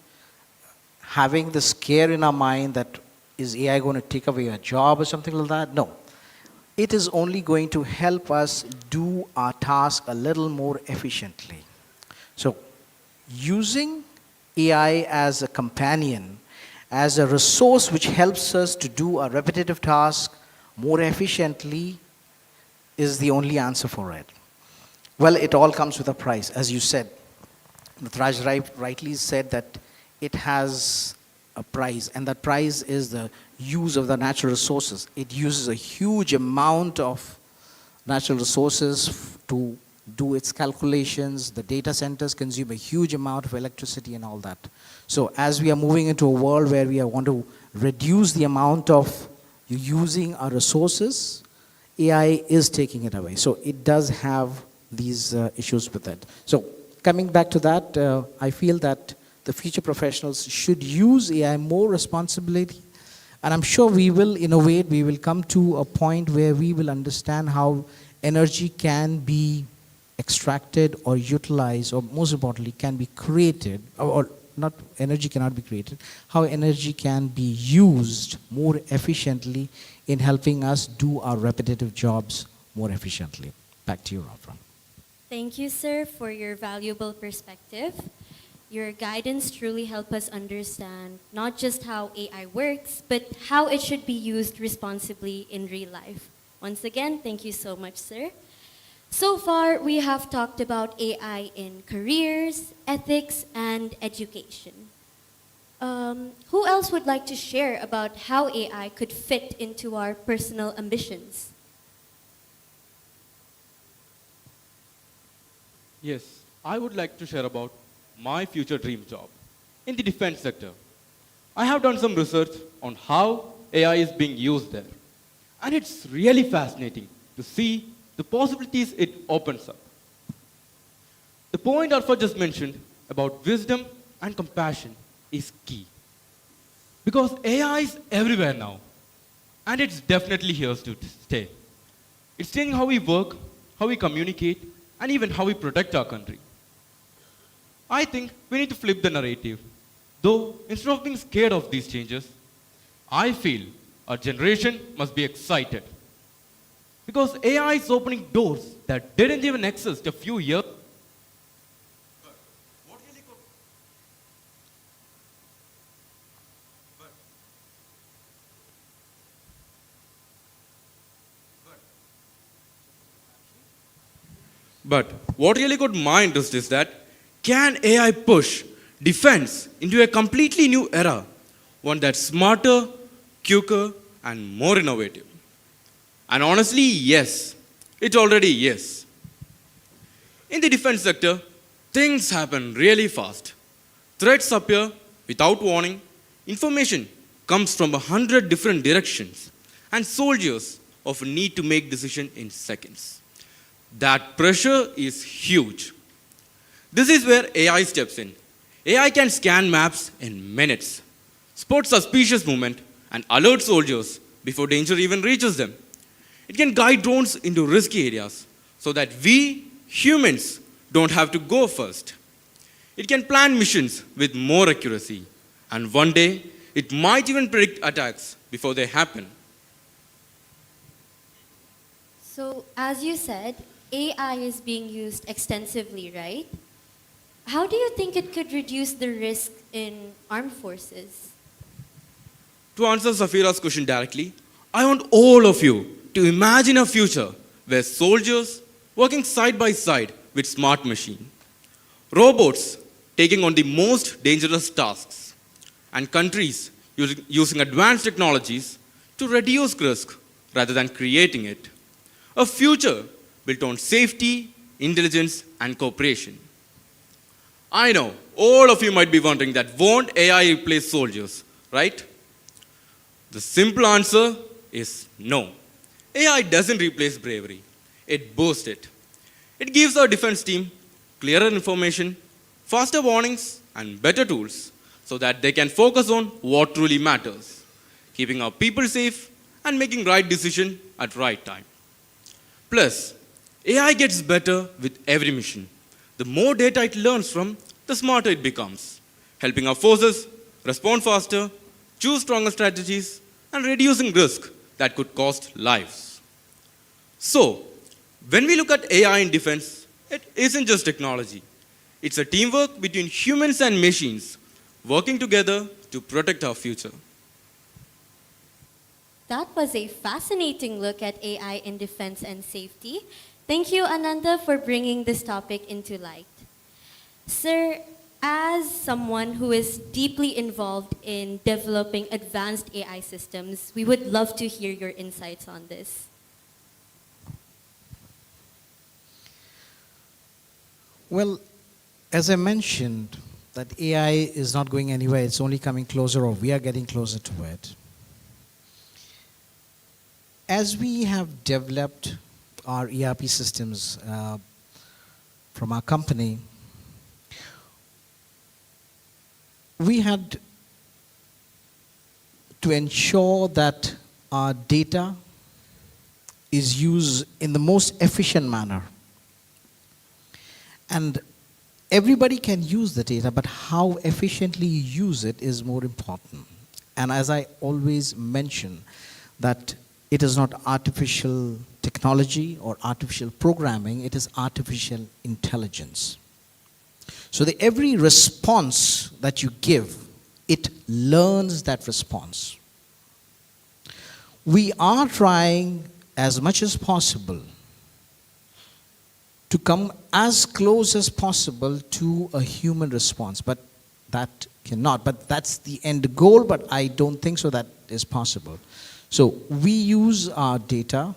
having the scare in our mind that is AI going to take away our job or something like that? No. It is only going to help us do our task a little more efficiently. So using AI as a companion, as a resource which helps us to do a repetitive task more efficiently, is the only answer for it. Well, it all comes with a price, as you said. Raj rightly said that it has a price, and that price is the use of the natural resources. It uses a huge amount of natural resources to do its calculations. The data centers consume a huge amount of electricity and all that. So as we are moving into a world where we want to reduce the amount of using our resources, AI is taking it away. So it does have these issues with it. So coming back to that, I feel that the future professionals should use AI more responsibility. And I'm sure we will innovate. We will come to a point where we will understand how energy can be extracted or utilized, or most importantly, can be created, or not, energy cannot be created, how energy can be used more efficiently in helping us do our repetitive jobs more efficiently. Back to you, Rafra. Thank you, sir, for your valuable perspective. Your guidance truly helped us understand not just how AI works, but how it should be used responsibly in real life. Once again, thank you so much, sir. So far, we have talked about AI in careers, ethics, and education. Who else would like to share about how AI could fit into our personal ambitions? Yes, I would like to share about my future dream job in the defense sector. I have done some research on how AI is being used there. And it's really fascinating to see the possibilities it opens up. The point Alpha just mentioned about wisdom and compassion is key. Because AI is everywhere now. And it's definitely here to stay. It's changing how we work, how we communicate, and even how we protect our country. I think we need to flip the narrative. Though, instead of being scared of these changes, I feel our generation must be excited. Because AI is opening doors that didn't even exist a few years. But what really got my interest is that, can AI push defense into a completely new era, one that's smarter, quicker, and more innovative? And honestly, yes, it already is. In the defense sector, things happen really fast. Threats appear without warning, information comes from 100 different directions, and soldiers often need to make decisions in seconds. That pressure is huge. This is where AI steps in. AI can scan maps in minutes, spot suspicious movement, and alert soldiers before danger even reaches them. It can guide drones into risky areas so that we, humans, don't have to go first. It can plan missions with more accuracy, and one day it might even predict attacks before they happen. So, as you said, AI is being used extensively, right? How do you think it could reduce the risk in armed forces? To answer Safira's question directly, I want all of you to imagine a future where soldiers working side by side with smart machines, robots taking on the most dangerous tasks, and countries using advanced technologies to reduce risk rather than creating it. A future built on safety, intelligence, and cooperation. I know all of you might be wondering that won't AI replace soldiers, right? The simple answer is no. AI doesn't replace bravery. It boosts it. It gives our defense team clearer information, faster warnings, and better tools so that they can focus on what truly matters, keeping our people safe and making right decisions at right time. Plus, AI gets better with every mission. The more data it learns from, the smarter it becomes, helping our forces respond faster, choose stronger strategies, and reducing risk that could cost lives. So, when we look at AI in defense, it isn't just technology. It's a teamwork between humans and machines working together to protect our future. That was a fascinating look at AI in defense and safety. Thank you, Ananda, for bringing this topic into light. Sir, as someone who is deeply involved in developing advanced AI systems, we would love to hear your insights on this. Well, as I mentioned, that AI is not going anywhere, it's only coming closer, or we are getting closer to it. As we have developed our ERP systems from our company, we had to ensure that our data is used in the most efficient manner. And everybody can use the data, but how efficiently you use it is more important. And as I always mention, that it is not artificial technology or artificial programming, it is artificial intelligence. So every response that you give, it learns that response. We are trying as much as possible to come as close as possible to a human response, but that cannot. But that's the end goal, but I don't think so that is possible. So we use our data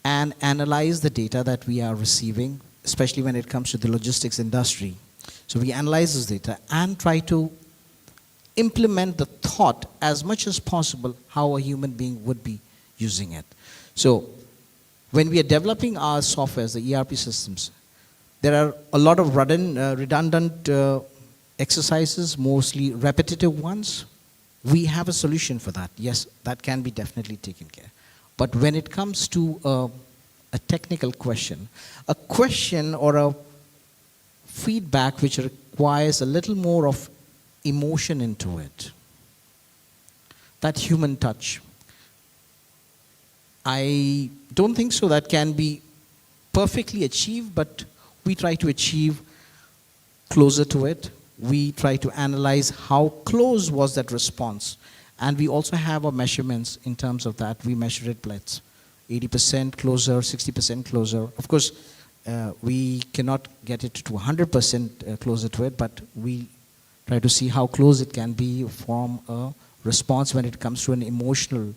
and analyze the data that we are receiving, especially when it comes to the logistics industry. So we analyze this data and try to implement the thought as much as possible how a human being would be using it. So when we are developing our softwares, the ERP systems, there are a lot of redundant exercises, mostly repetitive ones. We have a solution for that. Yes, that can be definitely taken care. But when it comes to a technical question, a question or a feedback which requires a little more of emotion into it, that human touch, I don't think so that can be perfectly achieved, but we try to achieve closer to it. We try to analyze how close was that response. And we also have our measurements in terms of that. We measure it, let's 80% closer, 60% closer. Of course, we cannot get it to 100% closer to it, but we try to see how close it can be from a response when it comes to an emotional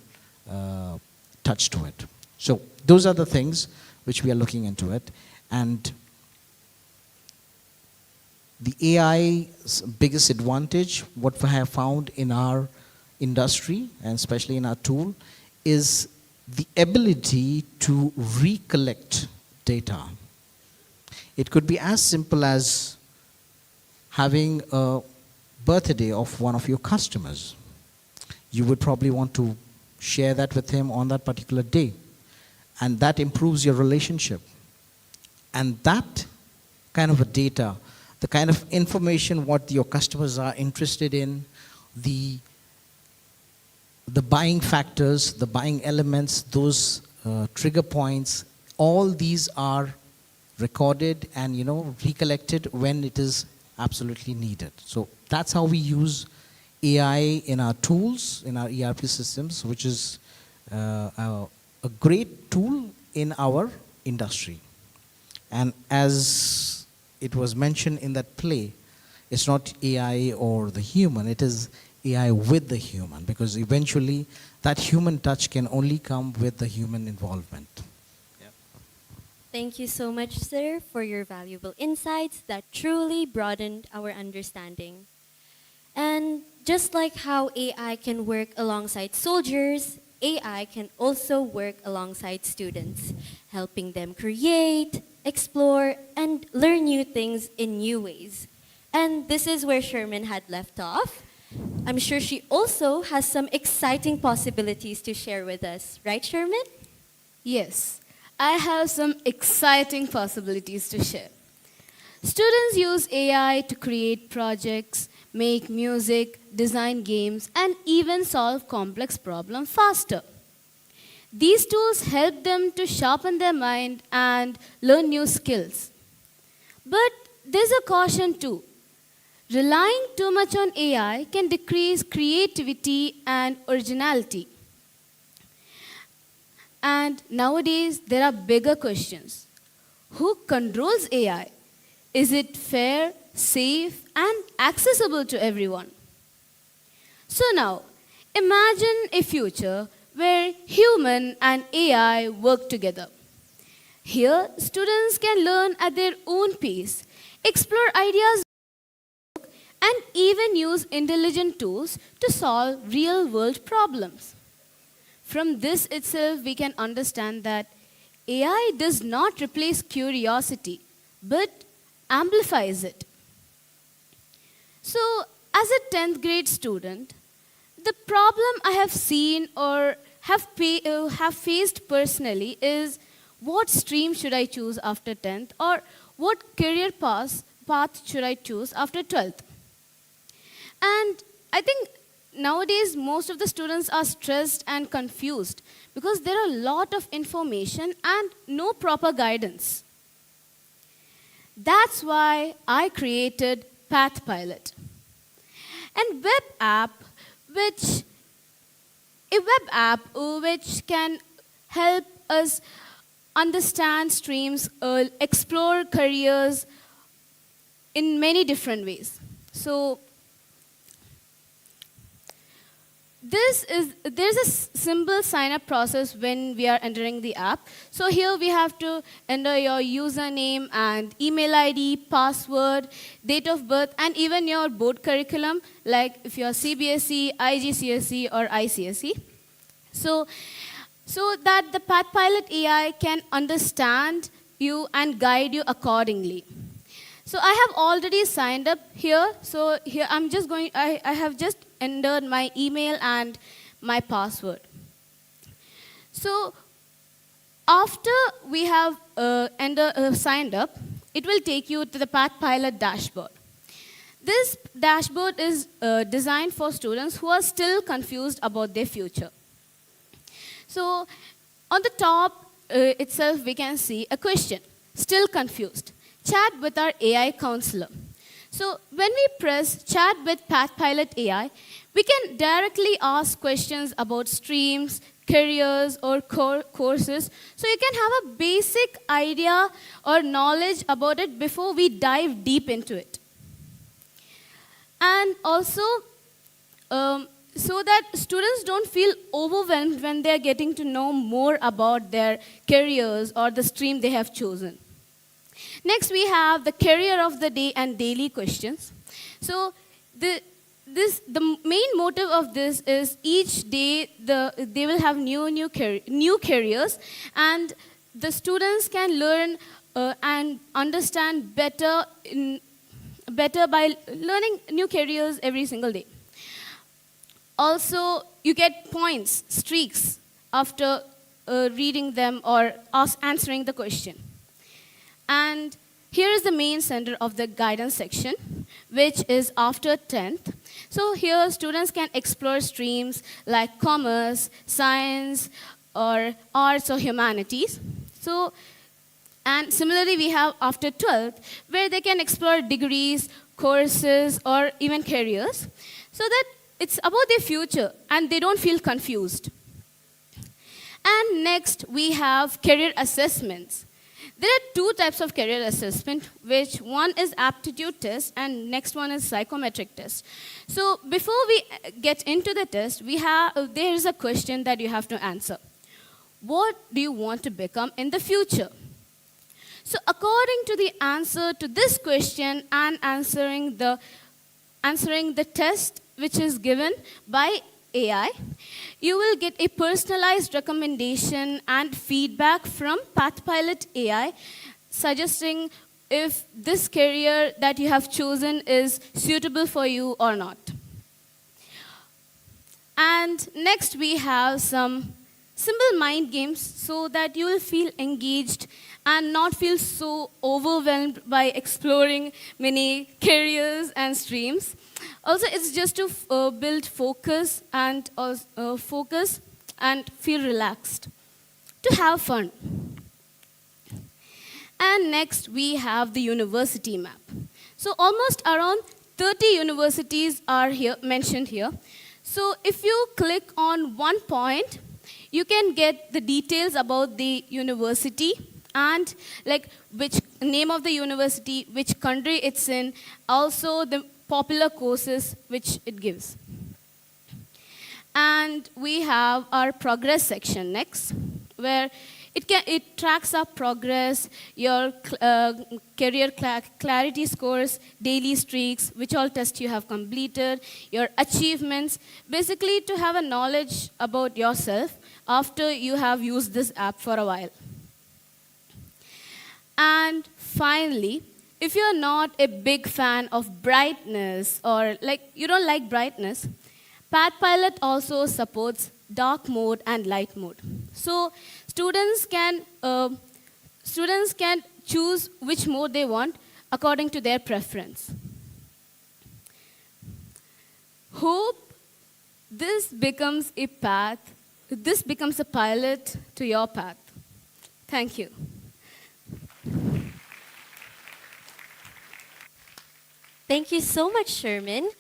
touch to it. So those are the things which we are looking into it. And the AI's biggest advantage, what we have found in our industry, and especially in our tool, is the ability to recollect data. It could be as simple as having a birthday of one of your customers. You would probably want to share that with him on that particular day. And that improves your relationship. And that kind of a data the kind of information what your customers are interested in, the buying factors, the buying elements, those trigger points, all these are recorded and recollected when it is absolutely needed. So that's how we use AI in our tools, in our ERP systems, which is a great tool in our industry. And as it was mentioned in that play, it's not AI or the human, it is AI with the human, because eventually that human touch can only come with the human involvement. Thank you so much, sir, for your valuable insights that truly broadened our understanding. And just like how AI can work alongside soldiers, AI can also work alongside students, helping them create, explore, and learn new things in new ways. And this is where Sherman had left off. I'm sure she also has some exciting possibilities to share with us, right, Sherman? Yes, I have some exciting possibilities to share. Students use AI to create projects, make music, design games, and even solve complex problems faster. These tools help them to sharpen their mind and learn new skills. But there's a caution too. Relying too much on AI can decrease creativity and originality. And nowadays, there are bigger questions. Who controls AI? Is it fair, safe, and accessible to everyone? So now, imagine a future where human and AI work together. Here, students can learn at their own pace, explore ideas, and even use intelligent tools to solve real-world problems. From this itself, we can understand that AI does not replace curiosity, but amplifies it. So, as a 10th grade student, the problem I have seen or have faced personally is what stream should I choose after 10th, or what career path should I choose after 12th. And I think nowadays most of the students are stressed and confused because there are a lot of information and no proper guidance. That's why I created Pathpilot, a web app which can help us understand streams, explore careers in many different ways. So there's a simple sign-up process when we are entering the app. So here we have to enter your username and email ID, password, date of birth, and even your board curriculum, like if you're CBSE, IGCSE, or ICSE. So that the Pathpilot AI can understand you and guide you accordingly. So I have already signed up here. So here I have just entered my email and my password. So after we have signed up, it will take you to the Pathpilot dashboard. This dashboard is designed for students who are still confused about their future. So on the top itself, we can see a question, still confused. Chat with our AI counselor. So when we press chat with Pathpilot AI, we can directly ask questions about streams, careers, or courses. So you can have a basic idea or knowledge about it before we dive deep into it. And also, so that students don't feel overwhelmed when they're getting to know more about their careers or the stream they have chosen. Next, we have the career of the day and daily questions. So the main motive of this is each day they will have new careers, and the students can learn and understand better by learning new careers every single day. Also, you get points, streaks, after reading them or answering the question. And here is the main center of the guidance section, which is after 10th. So here students can explore streams like commerce, science, or arts or humanities. So, and similarly we have after 12th, where they can explore degrees, courses, or even careers, so that it's about their future and they don't feel confused. And next we have career assessments. There are two types of career assessment, which one is aptitude test and next one is psychometric test. So before we get into the test, there is a question that you have to answer. What do you want to become in the future? So according to the answer to this question and answering the test which is given by AI, you will get a personalized recommendation and feedback from PathPilot AI, suggesting if this career that you have chosen is suitable for you or not. And next we have some simple mind games so that you will feel engaged and not feel so overwhelmed by exploring many careers and streams. Also, it's just to build focus and feel relaxed, to have fun. And next, we have the university map. So almost around 30 universities are here mentioned here. So if you click on one point, you can get the details about the university and like which name of the university, which country it's in, also the popular courses which it gives. And we have our progress section next, where it tracks our progress, your career clarity scores, daily streaks, which all tests you have completed, your achievements, basically to have a knowledge about yourself after you have used this app for a while. And finally, if you're not a big fan of brightness or like you don't like brightness, PathPilot also supports dark mode and light mode. So students can choose which mode they want according to their preference. Hope this becomes a pilot to your path. Thank you. Thank you so much, Sherman.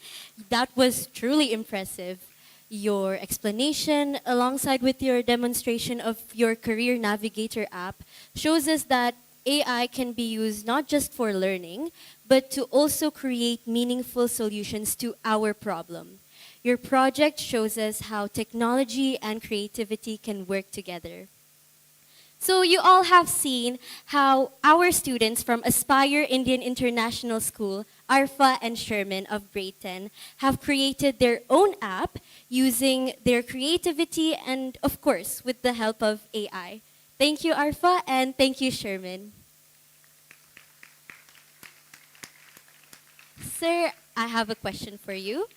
That was truly impressive. Your explanation, alongside with your demonstration of your Career Navigator app, shows us that AI can be used not just for learning, but to also create meaningful solutions to our problem. Your project shows us how technology and creativity can work together. So you all have seen how our students from Aspire Indian International School, Arfa and Sherman of grade 10, have created their own app using their creativity and, of course, with the help of AI. Thank you, Arfa, and thank you, Sherman. Sir, I have a question for you.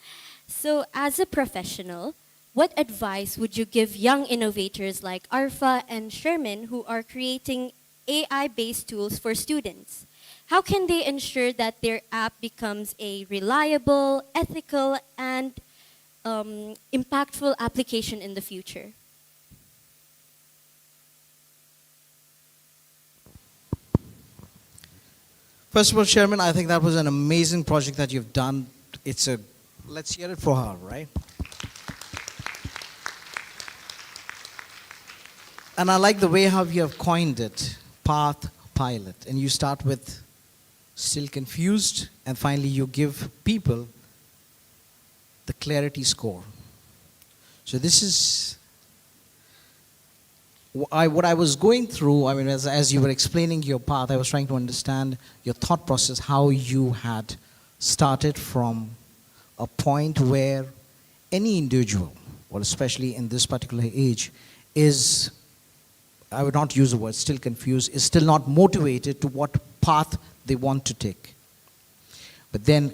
So as a professional, what advice would you give young innovators like Arfa and Sherman who are creating AI-based tools for students? How can they ensure that their app becomes a reliable, ethical, and impactful application in the future? First of all, Sherman, I think that was an amazing project that you've done. Let's hear it for her, right? And I like the way how you have coined it, Path Pilot. And you start with still confused, and finally you give people the clarity score. So this is what I was going through. I mean, as you were explaining your path, I was trying to understand your thought process, how you had started from a point where any individual, or especially in this particular age, is, I would not use the word still confused, is still not motivated to what path they want to take. But then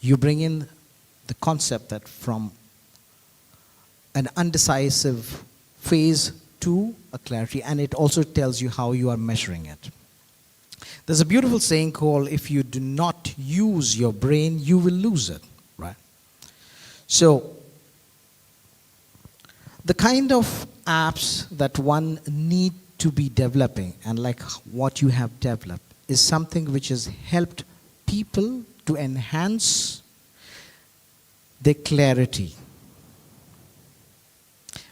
you bring in the concept that from an undecisive phase to a clarity, and it also tells you how you are measuring it. There's a beautiful saying called, if you do not use your brain, you will lose it, right? So, the kind of apps that one need to be developing, and like what you have developed, is something which has helped people to enhance their clarity.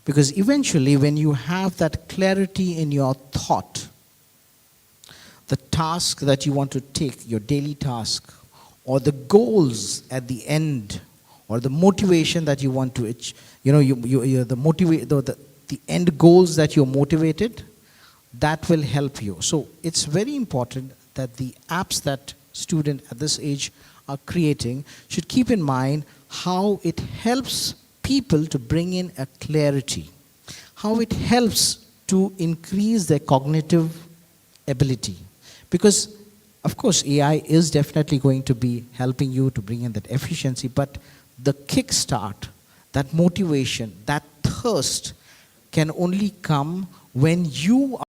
Because eventually, when you have that clarity in your thought, the task that you want to take, your daily task, or the goals at the end, or the motivation that you want to, the end goals that you're motivated, that will help you. So it's very important that the apps that students at this age are creating should keep in mind how it helps people to bring in a clarity, how it helps to increase their cognitive ability. Because, of course, AI is definitely going to be helping you to bring in that efficiency, but the kickstart, that motivation, that thirst can only come when you are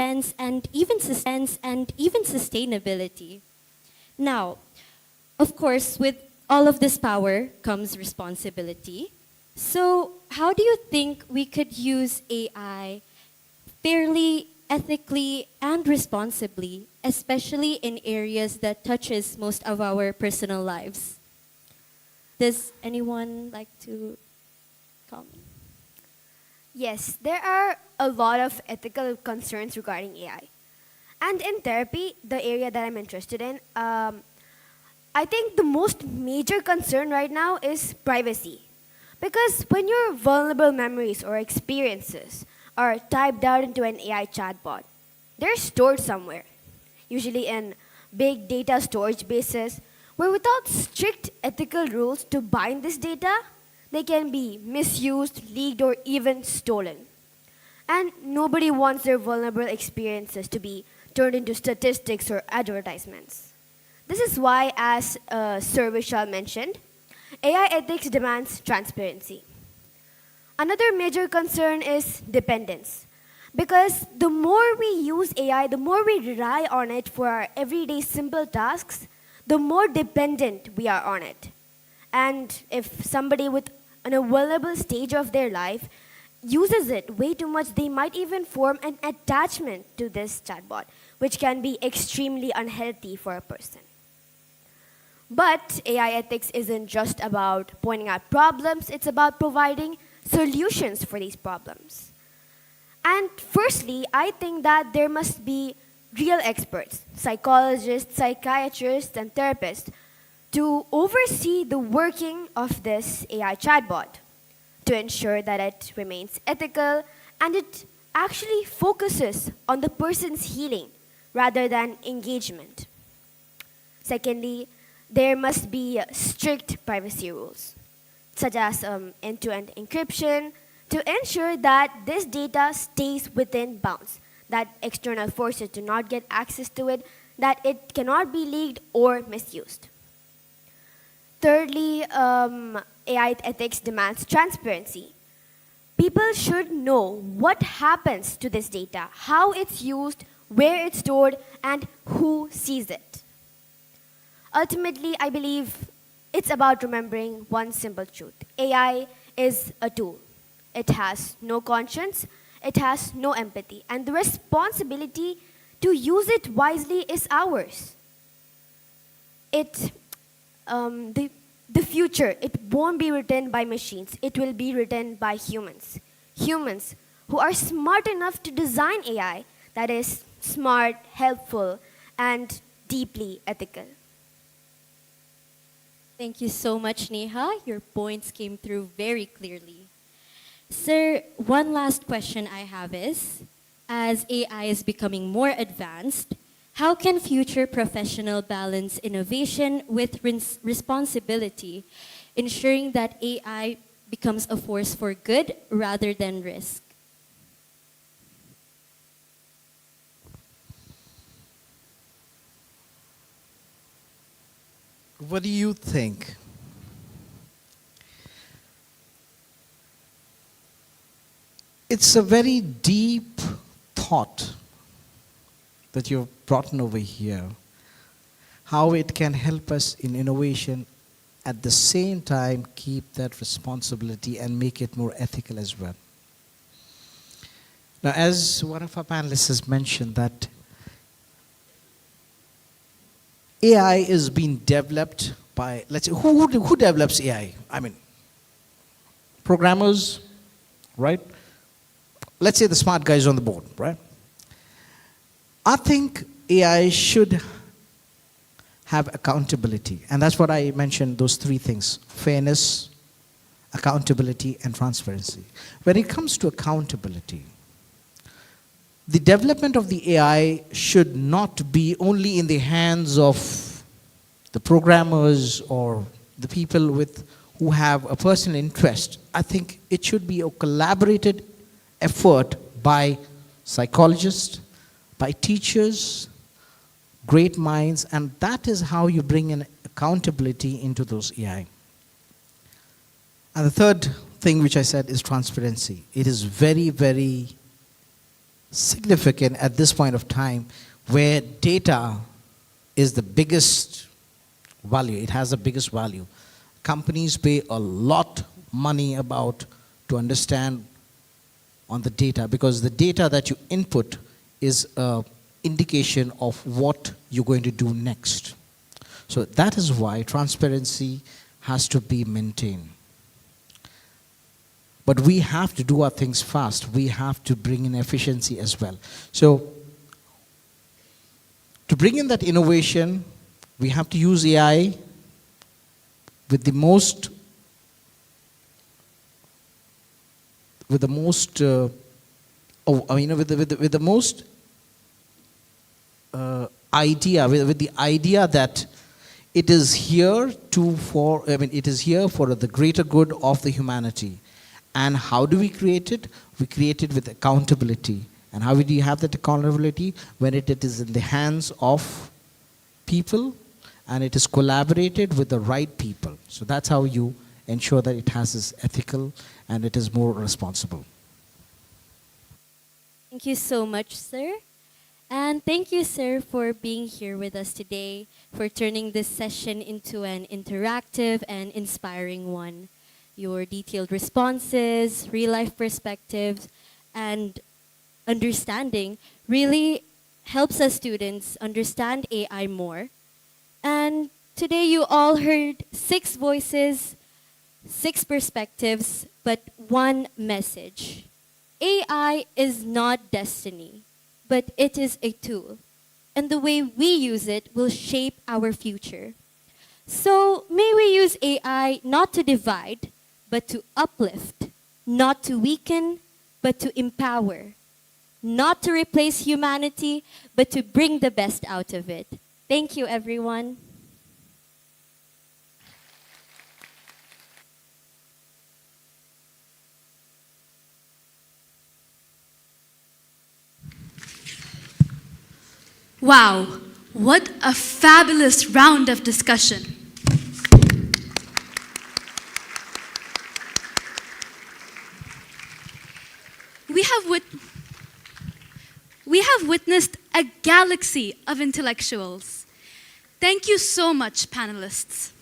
and even sustainability. Now, of course, with all of this power comes responsibility. So, how do you think we could use AI fairly, ethically, and responsibly, especially in areas that touches most of our personal lives? Does anyone like to comment? Yes, there are a lot of ethical concerns regarding AI. And in therapy, the area that I'm interested in, I think the most major concern right now is privacy. Because when your vulnerable memories or experiences are typed out into an AI chatbot, they're stored somewhere, usually in big data storage bases, where without strict ethical rules to bind this data, they can be misused, leaked, or even stolen. And nobody wants their vulnerable experiences to be turned into statistics or advertisements. This is why, as Sir Vishal mentioned, AI ethics demands transparency. Another major concern is dependence. Because the more we use AI, the more we rely on it for our everyday simple tasks, the more dependent we are on it. And if somebody in a vulnerable stage of their life uses it way too much, they might even form an attachment to this chatbot, which can be extremely unhealthy for a person. But AI ethics isn't just about pointing out problems, it's about providing solutions for these problems. And firstly, I think that there must be real experts, psychologists, psychiatrists, and therapists, to oversee the working of this AI chatbot, to ensure that it remains ethical and it actually focuses on the person's healing rather than engagement. Secondly, there must be strict privacy rules, such as end-to-end encryption, to ensure that this data stays within bounds, that external forces do not get access to it, that it cannot be leaked or misused. Thirdly, AI ethics demands transparency. People should know what happens to this data, how it's used, where it's stored, and who sees it. Ultimately, I believe it's about remembering one simple truth. AI is a tool. It has no conscience, it has no empathy, and the responsibility to use it wisely is ours. The future, it won't be written by machines, it will be written by humans. Humans who are smart enough to design AI that is smart, helpful, and deeply ethical. Thank you so much, Neha. Your points came through very clearly. Sir, one last question I have is, as AI is becoming more advanced, how can future professional balance innovation with responsibility, ensuring that AI becomes a force for good rather than risk? What do you think? It's a very deep thought that you've brought in over here. How it can help us in innovation, at the same time keep that responsibility and make it more ethical as well. Now, as one of our panelists has mentioned, that AI is being developed by, let's say, who develops AI? I mean, programmers, right? Let's say the smart guys on the board, right? I think AI should have accountability. And that's what I mentioned, those three things: fairness, accountability, and transparency. When it comes to accountability, the development of the AI should not be only in the hands of the programmers or the people who have a personal interest. I think it should be a collaborated effort by psychologists, by teachers, great minds, and that is how you bring in accountability into those AI. And the third thing which I said is transparency. It is very, very significant at this point of time where data is the biggest value. It has the biggest value. Companies pay a lot money about to understand on the data, because the data that you input is an indication of what you're going to do next. So that is why transparency has to be maintained. But we have to do our things fast. We have to bring in efficiency as well. So to bring in that innovation, we have to use AI with the most with the most idea, with the idea that it is here it is here for the greater good of the humanity. And how do we create it? We create it with accountability. And how do you have that accountability? When it is in the hands of people and it is collaborated with the right people. So that's how you ensure that it has this ethical and it is more responsible. Thank you so much, sir. And thank you, sir, for being here with us today, for turning this session into an interactive and inspiring one. Your detailed responses, real-life perspectives, and understanding really helps us students understand AI more. And today you all heard 6 voices, 6 perspectives, but one message. AI is not destiny, but it is a tool. And the way we use it will shape our future. So may we use AI not to divide, but to uplift, not to weaken, but to empower, not to replace humanity, but to bring the best out of it. Thank you, everyone. Wow, what a fabulous round of discussion. We have witnessed a galaxy of intellectuals. Thank you so much, panelists.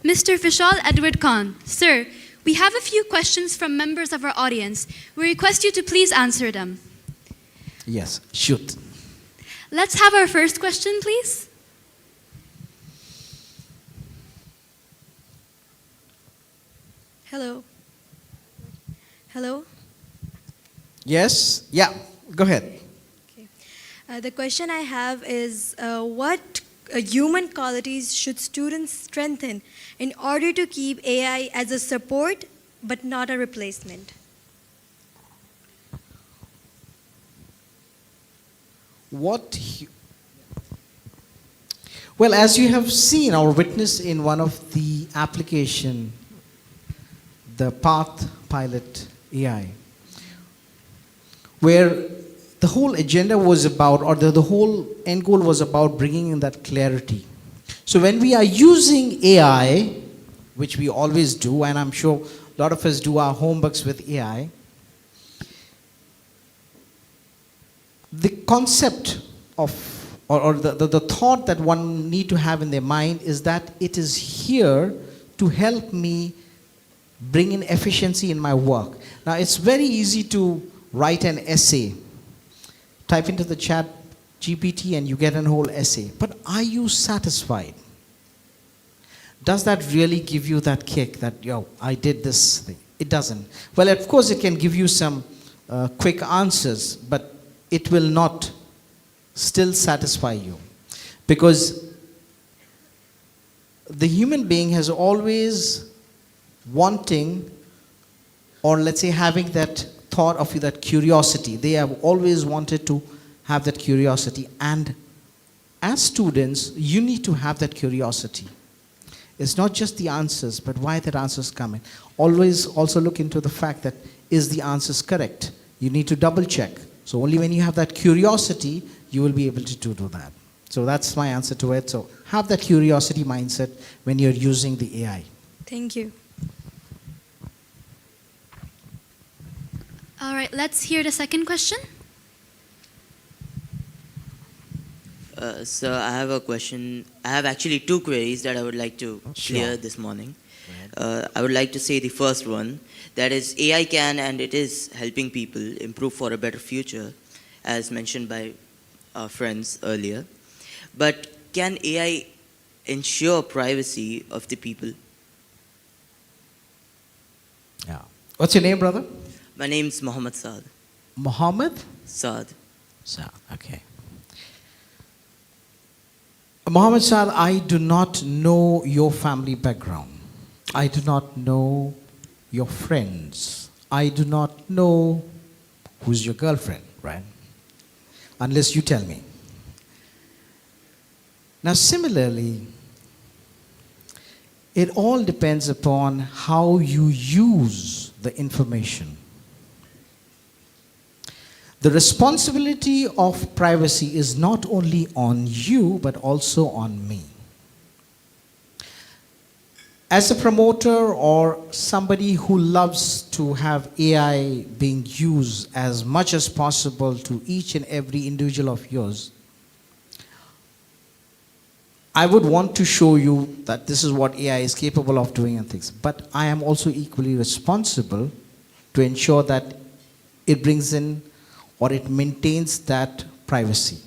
Mr. Vishal Edward Khan, sir, we have a few questions from members of our audience. We request you to please answer them. Yes, shoot. Let's have our first question, please. Hello. Hello. Yes, yeah, go ahead. The question I have is, what human qualities should students strengthen in order to keep AI as a support but not a replacement? Well, as you have seen or witnessed in one of the application, the Path Pilot AI, where the whole agenda was about, or the whole end goal was about bringing in that clarity. So when we are using AI, which we always do, and I'm sure a lot of us do our homeworks with AI, the concept of, or the thought that one need to have in their mind is that it is here to help me bring in efficiency in my work. Now, it's very easy to write an essay. Type into the chat GPT and you get a whole essay. But are you satisfied? Does that really give you that kick that, yo, I did this thing? It doesn't. Well, of course, it can give you some quick answers, but it will not still satisfy you. Because the human being has always wanting, or let's say having that thought of that curiosity. They have always wanted to have that curiosity. And as students, you need to have that curiosity. It's not just the answers, but why that answer's coming. Always also look into the fact that, is the answers correct? You need to double check. So only when you have that curiosity, you will be able to do that. So that's my answer to it. So have that curiosity mindset when you're using the AI. Thank you. All right, let's hear the second question. So I have a question. I have actually two queries that I would like to clear this morning. I would like to say the first one, that is AI can and it is helping people improve for a better future, as mentioned by our friends earlier. But can AI ensure privacy of the people? Yeah. What's your name, brother? My name's Mohammed Saad. Mohammed? Saad. Saad, okay. Mohammed Saad, I do not know your family background. I do not know your friends. I do not know who's your girlfriend, right? Unless you tell me. Now, similarly, it all depends upon how you use the information. The responsibility of privacy is not only on you, but also on me. As a promoter or somebody who loves to have AI being used as much as possible to each and every individual of yours, I would want to show you that this is what AI is capable of doing and things. But I am also equally responsible to ensure that it brings in or it maintains that privacy.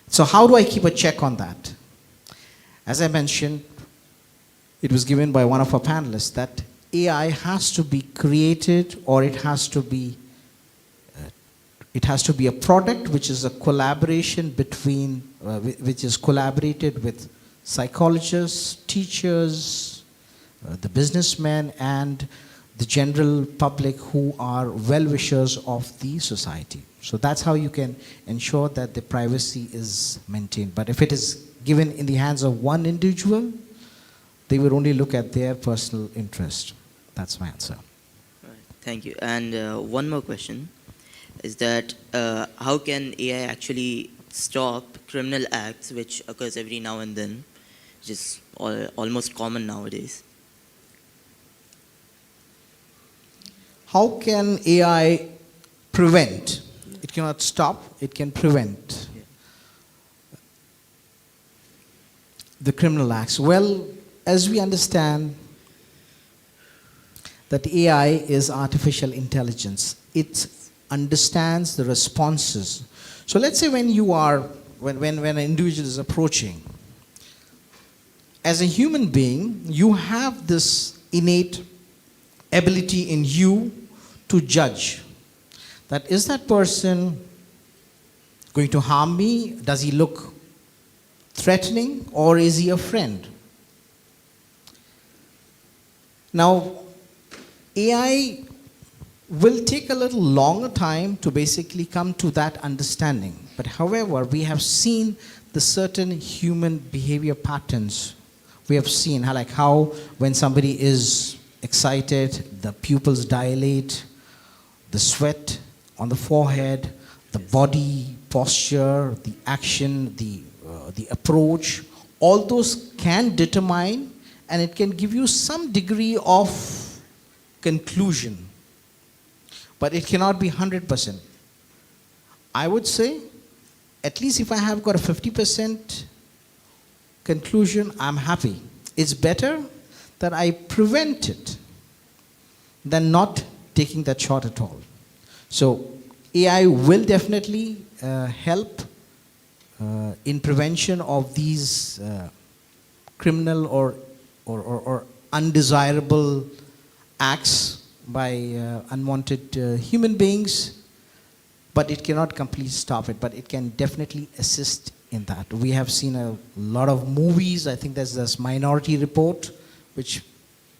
So how do I keep a check on that? As I mentioned, it was given by one of our panelists that AI has to be created, or it has to be a product which is a collaboration between, which is collaborated with psychologists, teachers, the businessmen, and the general public who are well-wishers of the society. So that's how you can ensure that the privacy is maintained. But if it is given in the hands of one individual, they will only look at their personal interest. That's my answer. Right. Thank you. And one more question is that how can AI actually stop criminal acts which occurs every now and then, which is almost common nowadays? How can AI prevent? It cannot stop, it can prevent the criminal acts. Well, as we understand that AI is artificial intelligence, it understands the responses. So let's say when an individual is approaching, as a human being, you have this innate ability in you to judge that is that person going to harm me? Does he look threatening, or is he a friend? Now, AI will take a little longer time to basically come to that understanding. But however, we have seen the certain human behavior patterns. We have seen how when somebody is excited, the pupils dilate, the sweat on the forehead, the body posture, the action, the approach, all those can determine, and it can give you some degree of conclusion. But it cannot be 100%. I would say, at least if I have got a 50% conclusion, I'm happy. It's better that I prevent it than not taking that shot at all. So AI will definitely help in prevention of these criminal or undesirable acts by unwanted human beings, but it cannot completely stop it, but it can definitely assist in that. We have seen a lot of movies. I think there's this Minority Report, which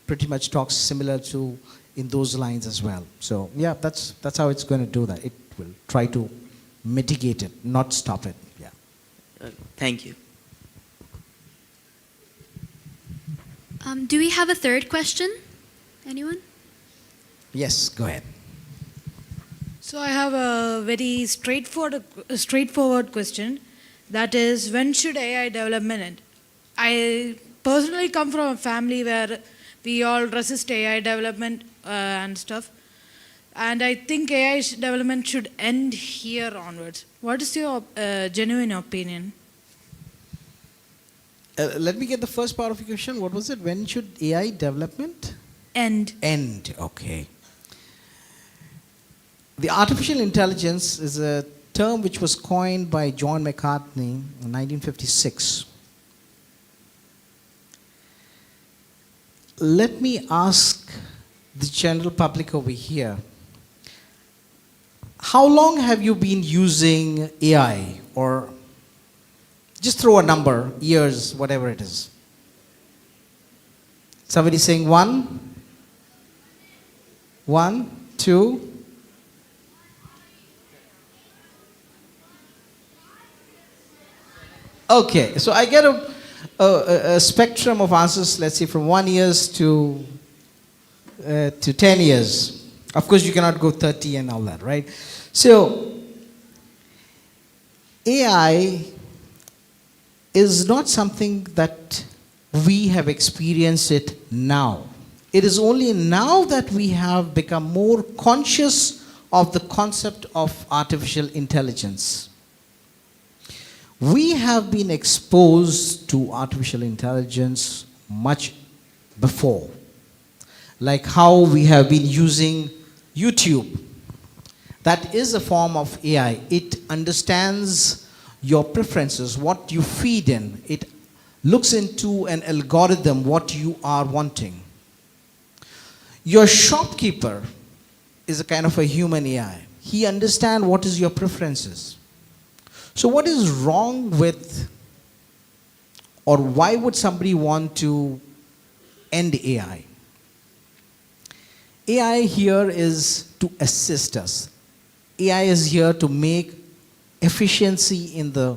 pretty much talks similar to in those lines as well. So yeah, that's how it's going to do that. It will try to mitigate it, not stop it. Yeah. Thank you. Do we have a third question? Anyone? Yes, go ahead. So I have a very straightforward question. That is, when should AI development end? I personally come from a family where we all resist AI development and stuff. And I think AI development should end here onwards. What is your genuine opinion? Let me get the first part of your question. What was it? When should AI development end? End, okay. The artificial intelligence is a term which was coined by John McCarthy in 1956. Let me ask the general public over here, how long have you been using AI? Or just throw a number, years, whatever it is. Somebody saying 1, 2. Okay, so I get a spectrum of answers, let's say from 1 year to 10 years. Of course, you cannot go 30 and all that, right? So, AI is not something that we have experienced it now. It is only now that we have become more conscious of the concept of artificial intelligence. We have been exposed to artificial intelligence much before. Like how we have been using YouTube. That is a form of AI. It understands your preferences, what you feed in. It looks into an algorithm, what you are wanting. Your shopkeeper is a kind of a human AI. He understands what is your preferences. So what is wrong with, or why would somebody want to end AI? AI here is to assist us. AI is here to make efficiency in the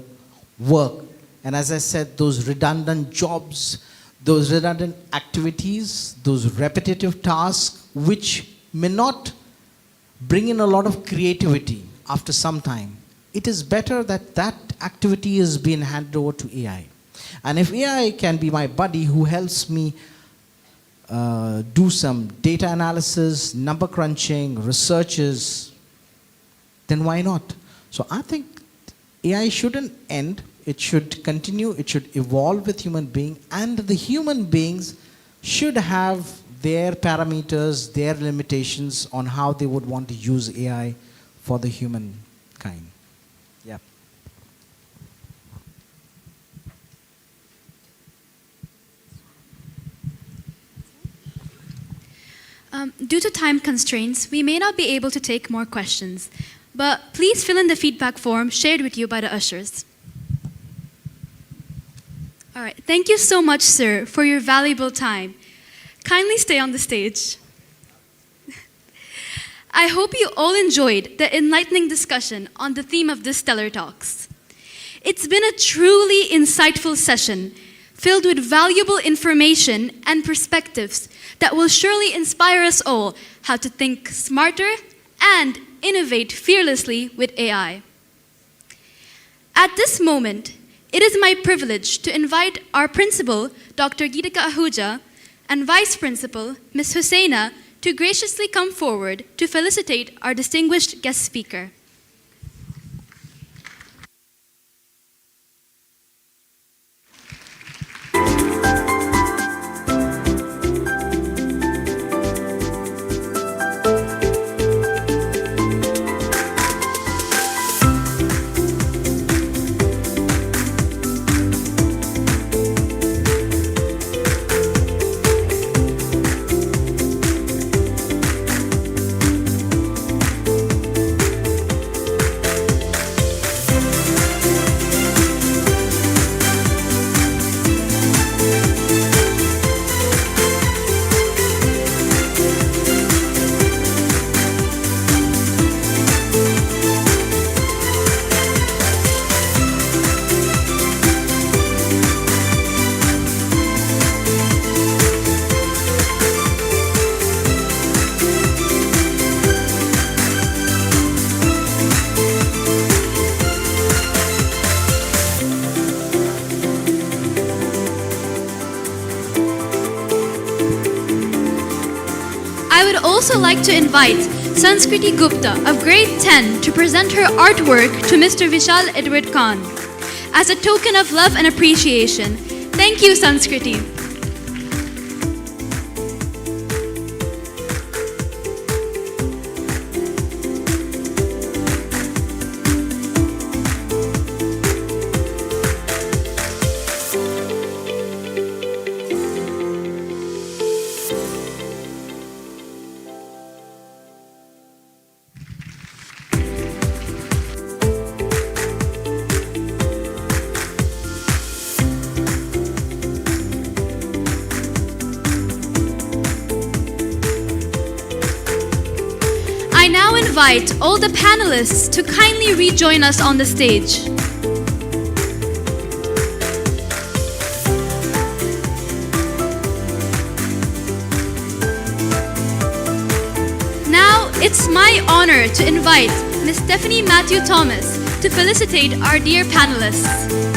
work. And as I said, those redundant jobs, those redundant activities, those repetitive tasks, which may not bring in a lot of creativity after some time. It is better that that activity is being handed over to AI. And if AI can be my buddy who helps me do some data analysis, number crunching, researches, then why not? So I think AI shouldn't end. It should continue. It should evolve with human beings. And the human beings should have their parameters, their limitations on how they would want to use AI for the humankind. Yeah. Due to time constraints, we may not be able to take more questions, but please fill in the feedback form shared with you by the ushers. All right, thank you so much, sir, for your valuable time. Kindly stay on the stage. I hope you all enjoyed the enlightening discussion on the theme of this Stellar Talks. It's been a truly insightful session filled with valuable information and perspectives that will surely inspire us all how to think smarter and innovate fearlessly with AI. At this moment, it is my privilege to invite our principal, Dr. Geetika Ahuja, and Vice Principal, Ms. Hussaina, to graciously come forward to felicitate our distinguished guest speaker. I would also like to invite Sanskriti Gupta of grade 10 to present her artwork to Mr. Vishal Edward Khan. As a token of love and appreciation, thank you, Sanskriti. I now invite all the panelists to kindly rejoin us on the stage. Now, it's my honor to invite Ms. Stephanie Matthew Thomas to felicitate our dear panelists.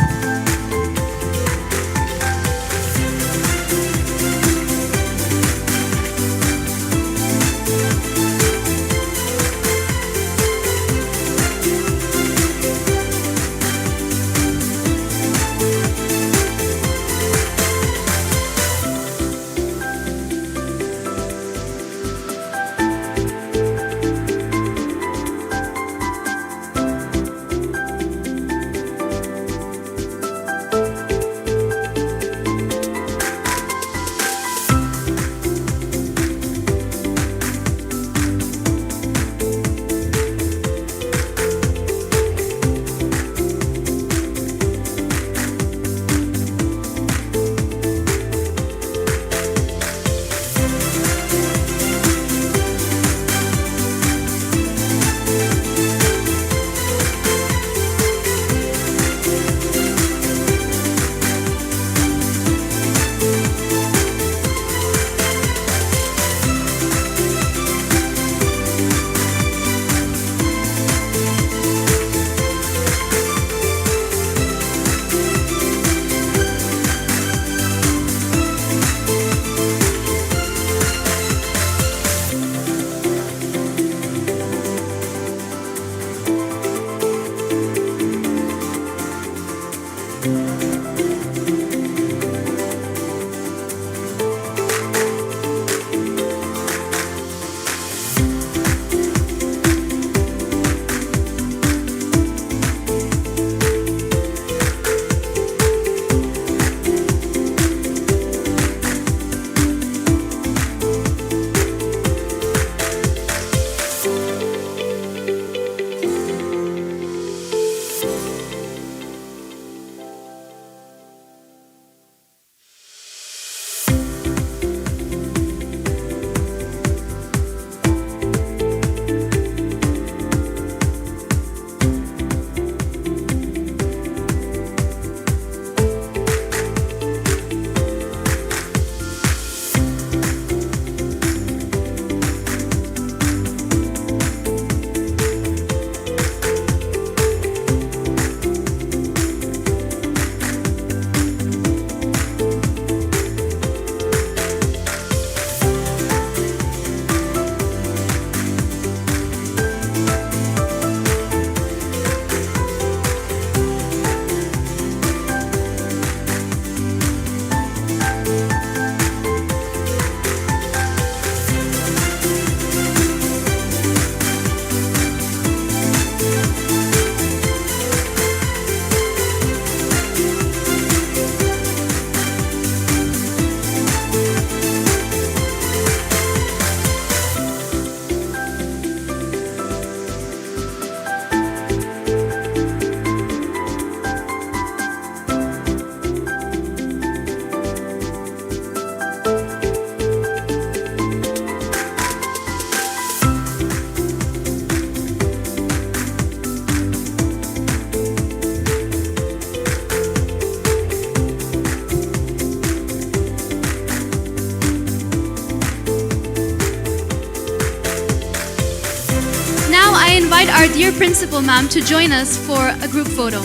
I invite our dear principal ma'am to join us for a group photo.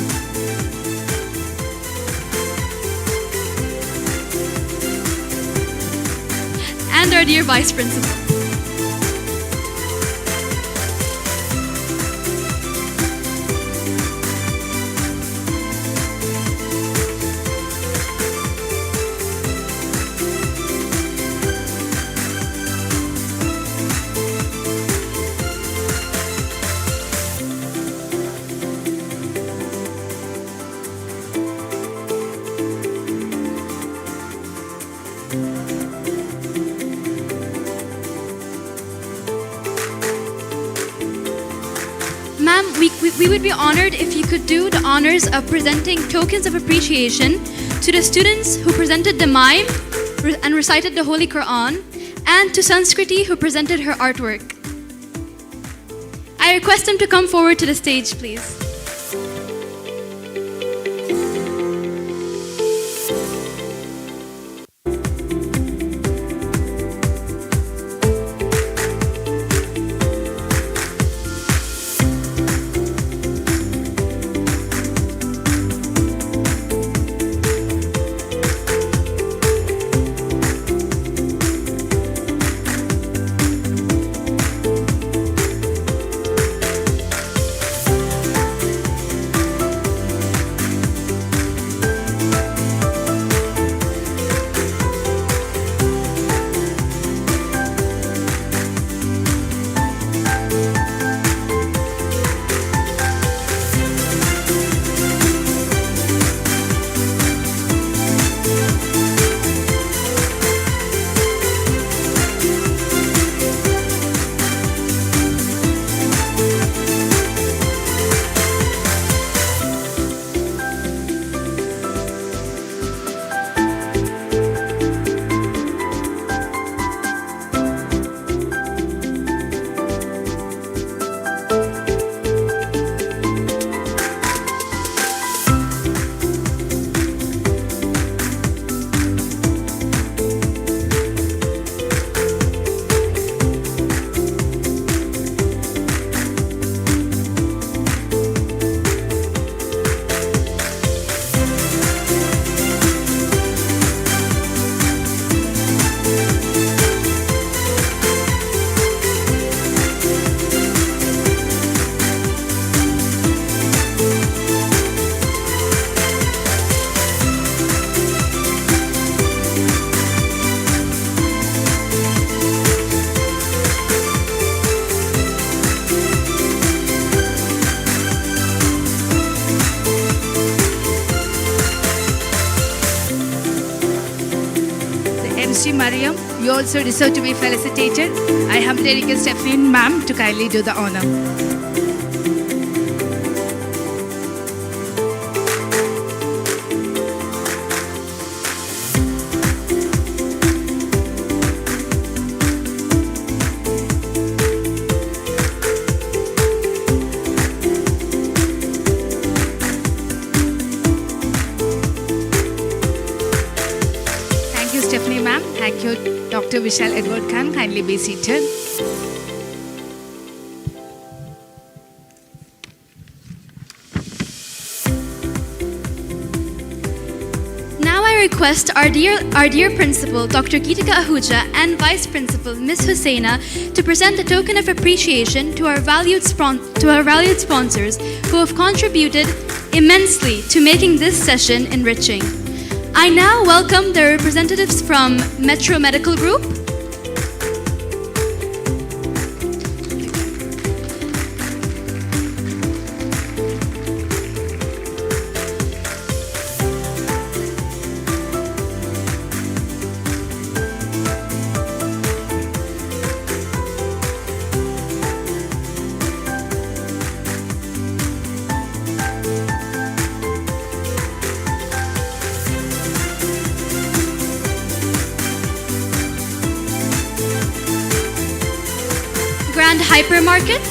And our dear vice principal. we would be honored if you could do the honors of presenting tokens of appreciation to the students who presented the Mime and recited the Holy Quran, and to Sanskriti who presented her artwork. I request them to come forward to the stage, please. MC Mariam, you also deserve to be felicitated. I humbly request Stephanie ma'am to kindly do the honor. Thank you, Stephanie ma'am. Thank you, Dr. Vishal Edward Khan. Kindly be seated. Now I request our dear Principal, Dr. Geetika Ahuja, and Vice Principal, Ms. Hussaina, to present a token of appreciation to our valued sponsors who have contributed immensely to making this session enriching. I now welcome the representatives from Metro Medical Group, Grand Hypermarket,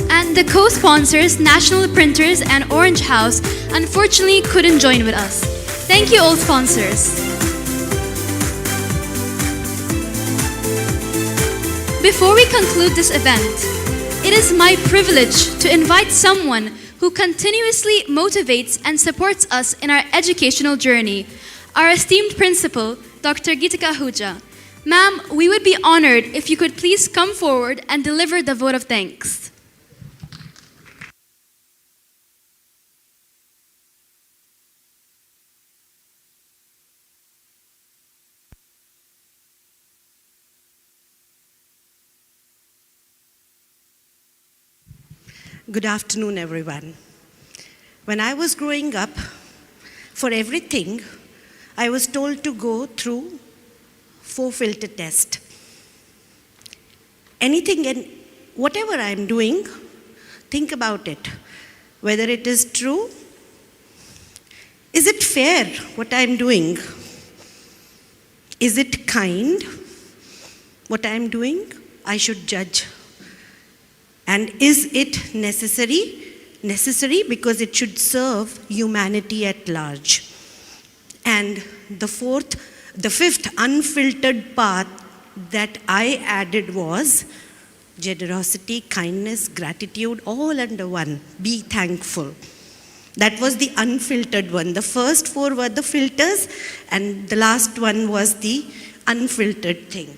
and the co-sponsors, National Printers and Orange House, unfortunately couldn't join with us. Thank you all sponsors. Before we conclude this event, it is my privilege to invite someone who continuously motivates and supports us in our educational journey, our esteemed principal, Dr. Geetika Ahuja. Ma'am, we would be honored if you could please come forward and deliver the vote of thanks. Good afternoon, everyone. When I was growing up, for everything, I was told to go through 4 filter test. Anything and whatever I'm doing, think about it. Whether it is true, is it fair what I'm doing? Is it kind what I'm doing? I should judge. And is it necessary? Necessary because it should serve humanity at large. And the fifth unfiltered path that I added was generosity, kindness, gratitude, all under one. Be thankful. That was the unfiltered one. The first 4 were the filters, and the last one was the unfiltered thing.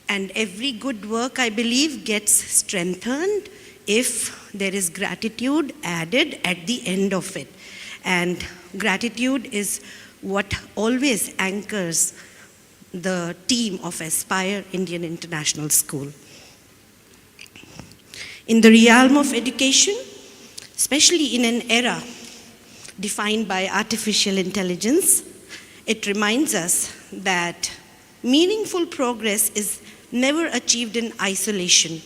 And every good work, I believe, gets strengthened if there is gratitude added at the end of it. And gratitude is what always anchors the team of Aspire Indian International School. In the realm of education, especially in an era defined by artificial intelligence, it reminds us that meaningful progress is never achieved in isolation.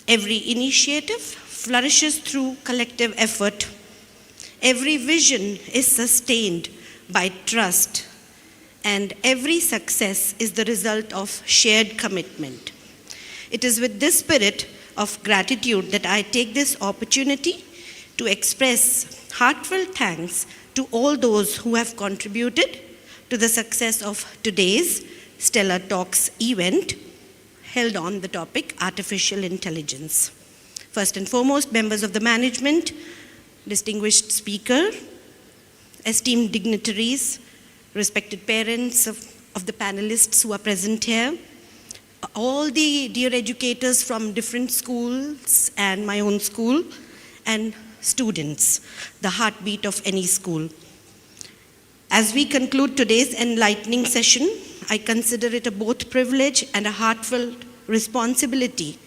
Every initiative flourishes through collective effort. Every vision is sustained by trust, and every success is the result of shared commitment. It is with this spirit of gratitude that I take this opportunity to express heartfelt thanks to all those who have contributed to the success of today's Stellar Talks event held on the topic artificial intelligence. First and foremost, members of the management, distinguished speaker, esteemed dignitaries, respected parents of the panelists who are present here, all the dear educators from different schools and my own school, and students, the heartbeat of any school. As we conclude today's enlightening session, I consider it a both privilege and a heartfelt responsibility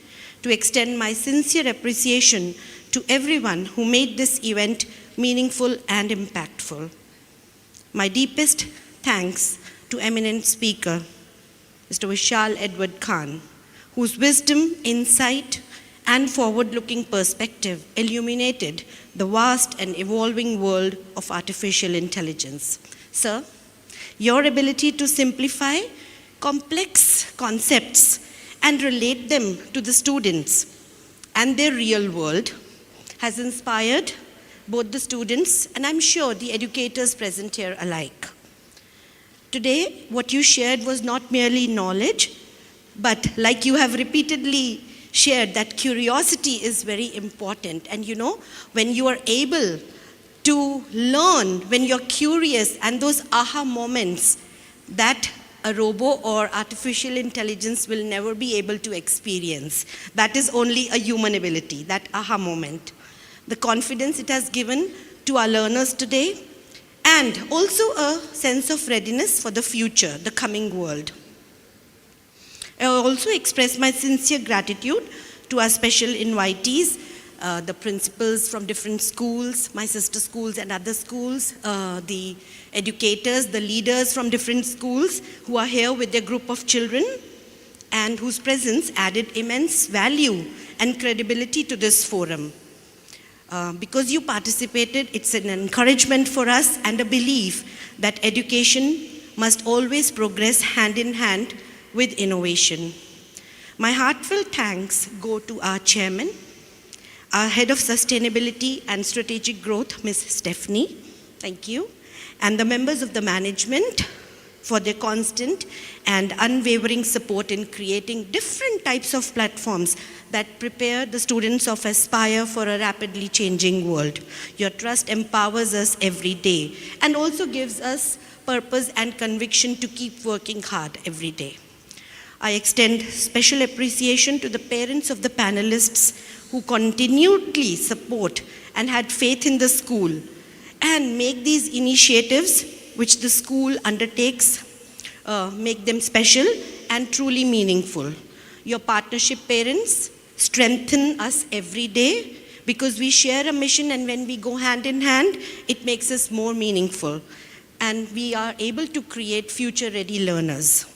to extend my sincere appreciation to everyone who made this event meaningful and impactful. My deepest thanks to eminent speaker, Mr. Vishal Edward Khan, whose wisdom, insight, and forward-looking perspective illuminated the vast and evolving world of artificial intelligence. Sir, your ability to simplify complex concepts and relate them to the students and their real world has inspired both the students and I'm sure the educators present here alike. Today, what you shared was not merely knowledge, but like you have repeatedly shared, that curiosity is very important. And you know, when you are able to learn, when you're curious, and those aha moments that a robo or artificial intelligence will never be able to experience. That is only a human ability, that aha moment. The confidence it has given to our learners today, and also a sense of readiness for the future, the coming world. I also express my sincere gratitude to our special invitees, the principals from different schools, my sister schools and other schools, the educators, the leaders from different schools who are here with their group of children and whose presence added immense value and credibility to this forum. Because you participated, it's an encouragement for us and a belief that education must always progress hand in hand with innovation. My heartfelt thanks go to our chairman, our head of sustainability and strategic growth, Ms. Stephanie, thank you, and the members of the management for their constant and unwavering support in creating different types of platforms that prepare the students of Aspire for a rapidly changing world. Your trust empowers us every day and also gives us purpose and conviction to keep working hard every day. I extend special appreciation to the parents of the panelists who continually support and had faith in the school and make these initiatives which the school undertakes, make them special and truly meaningful. Your partnership, parents, strengthen us every day because we share a mission, and when we go hand in hand, it makes us more meaningful. And we are able to create future-ready learners.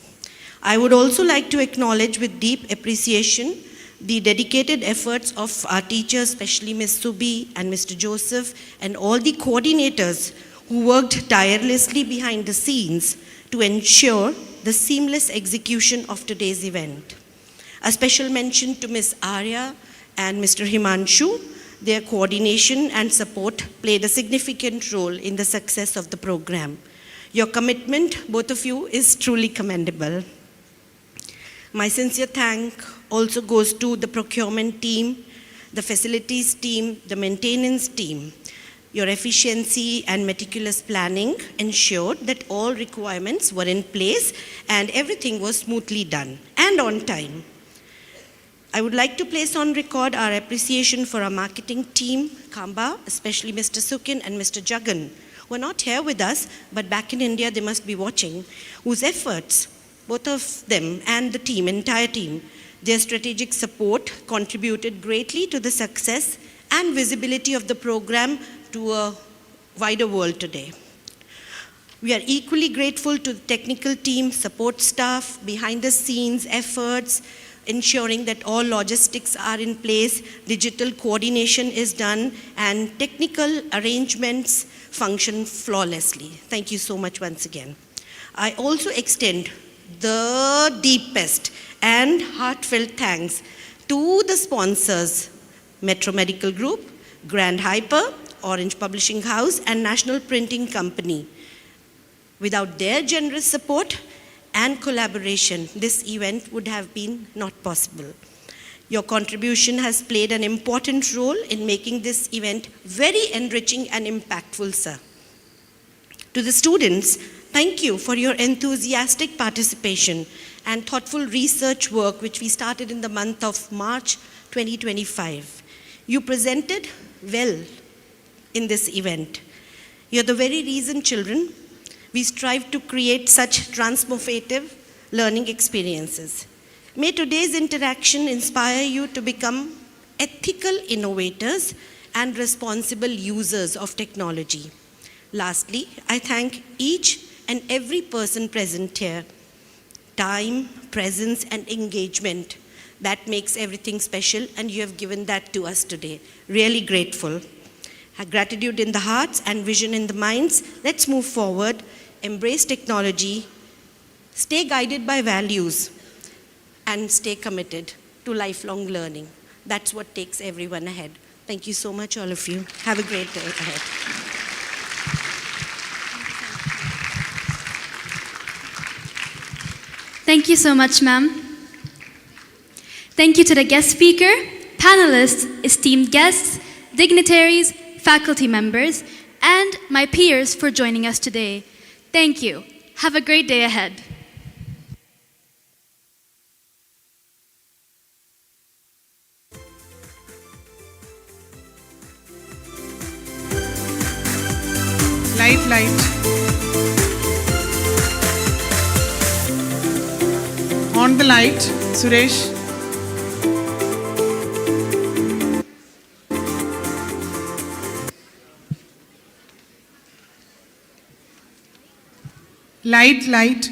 I would also like to acknowledge with deep appreciation the dedicated efforts of our teachers, especially Ms. Subi and Mr. Joseph, and all the coordinators who worked tirelessly behind the scenes to ensure the seamless execution of today's event. A special mention to Ms. Arya and Mr. Himanshu. Their coordination and support played a significant role in the success of the program. Your commitment, both of you, is truly commendable. My sincere thank also goes to the procurement team, the facilities team, the maintenance team. Your efficiency and meticulous planning ensured that all requirements were in place and everything was smoothly done and on time. I would like to place on record our appreciation for our marketing team, Kamba, especially Mr. Sukin and Mr. Jagan, who are not here with us, but back in India they must be watching, whose efforts, both of them and the team, entire team, their strategic support contributed greatly to the success and visibility of the program to a wider world today. We are equally grateful to the technical team, support staff, behind the scenes efforts, ensuring that all logistics are in place, digital coordination is done, and technical arrangements function flawlessly. Thank you so much once again. I also extend the deepest and heartfelt thanks to the sponsors, Metro Medical Group, Grand Hyper, Orange Publishing House, and National Printing Company. Without their generous support and collaboration, this event would have been not possible. Your contribution has played an important role in making this event very enriching and impactful, sir. To the students, thank you for your enthusiastic participation and thoughtful research work which we started in the month of March 2025. You presented well in this event. You're the very reason, children, we strive to create such transformative learning experiences. May today's interaction inspire you to become ethical innovators and responsible users of technology. Lastly, I thank each and every person present here. Time, presence, and engagement, that makes everything special, and you have given that to us today. Really grateful. Gratitude in the hearts and vision in the minds. Let's move forward, embrace technology, stay guided by values, and stay committed to lifelong learning. That's what takes everyone ahead. Thank you so much, all of you. Have a great day ahead. Thank you so much, ma'am. Thank you to the guest speaker, panelists, esteemed guests, dignitaries, faculty members, and my peers for joining us today. Thank you. Have a great day ahead. Light, light. On the light, Suresh. Light, light.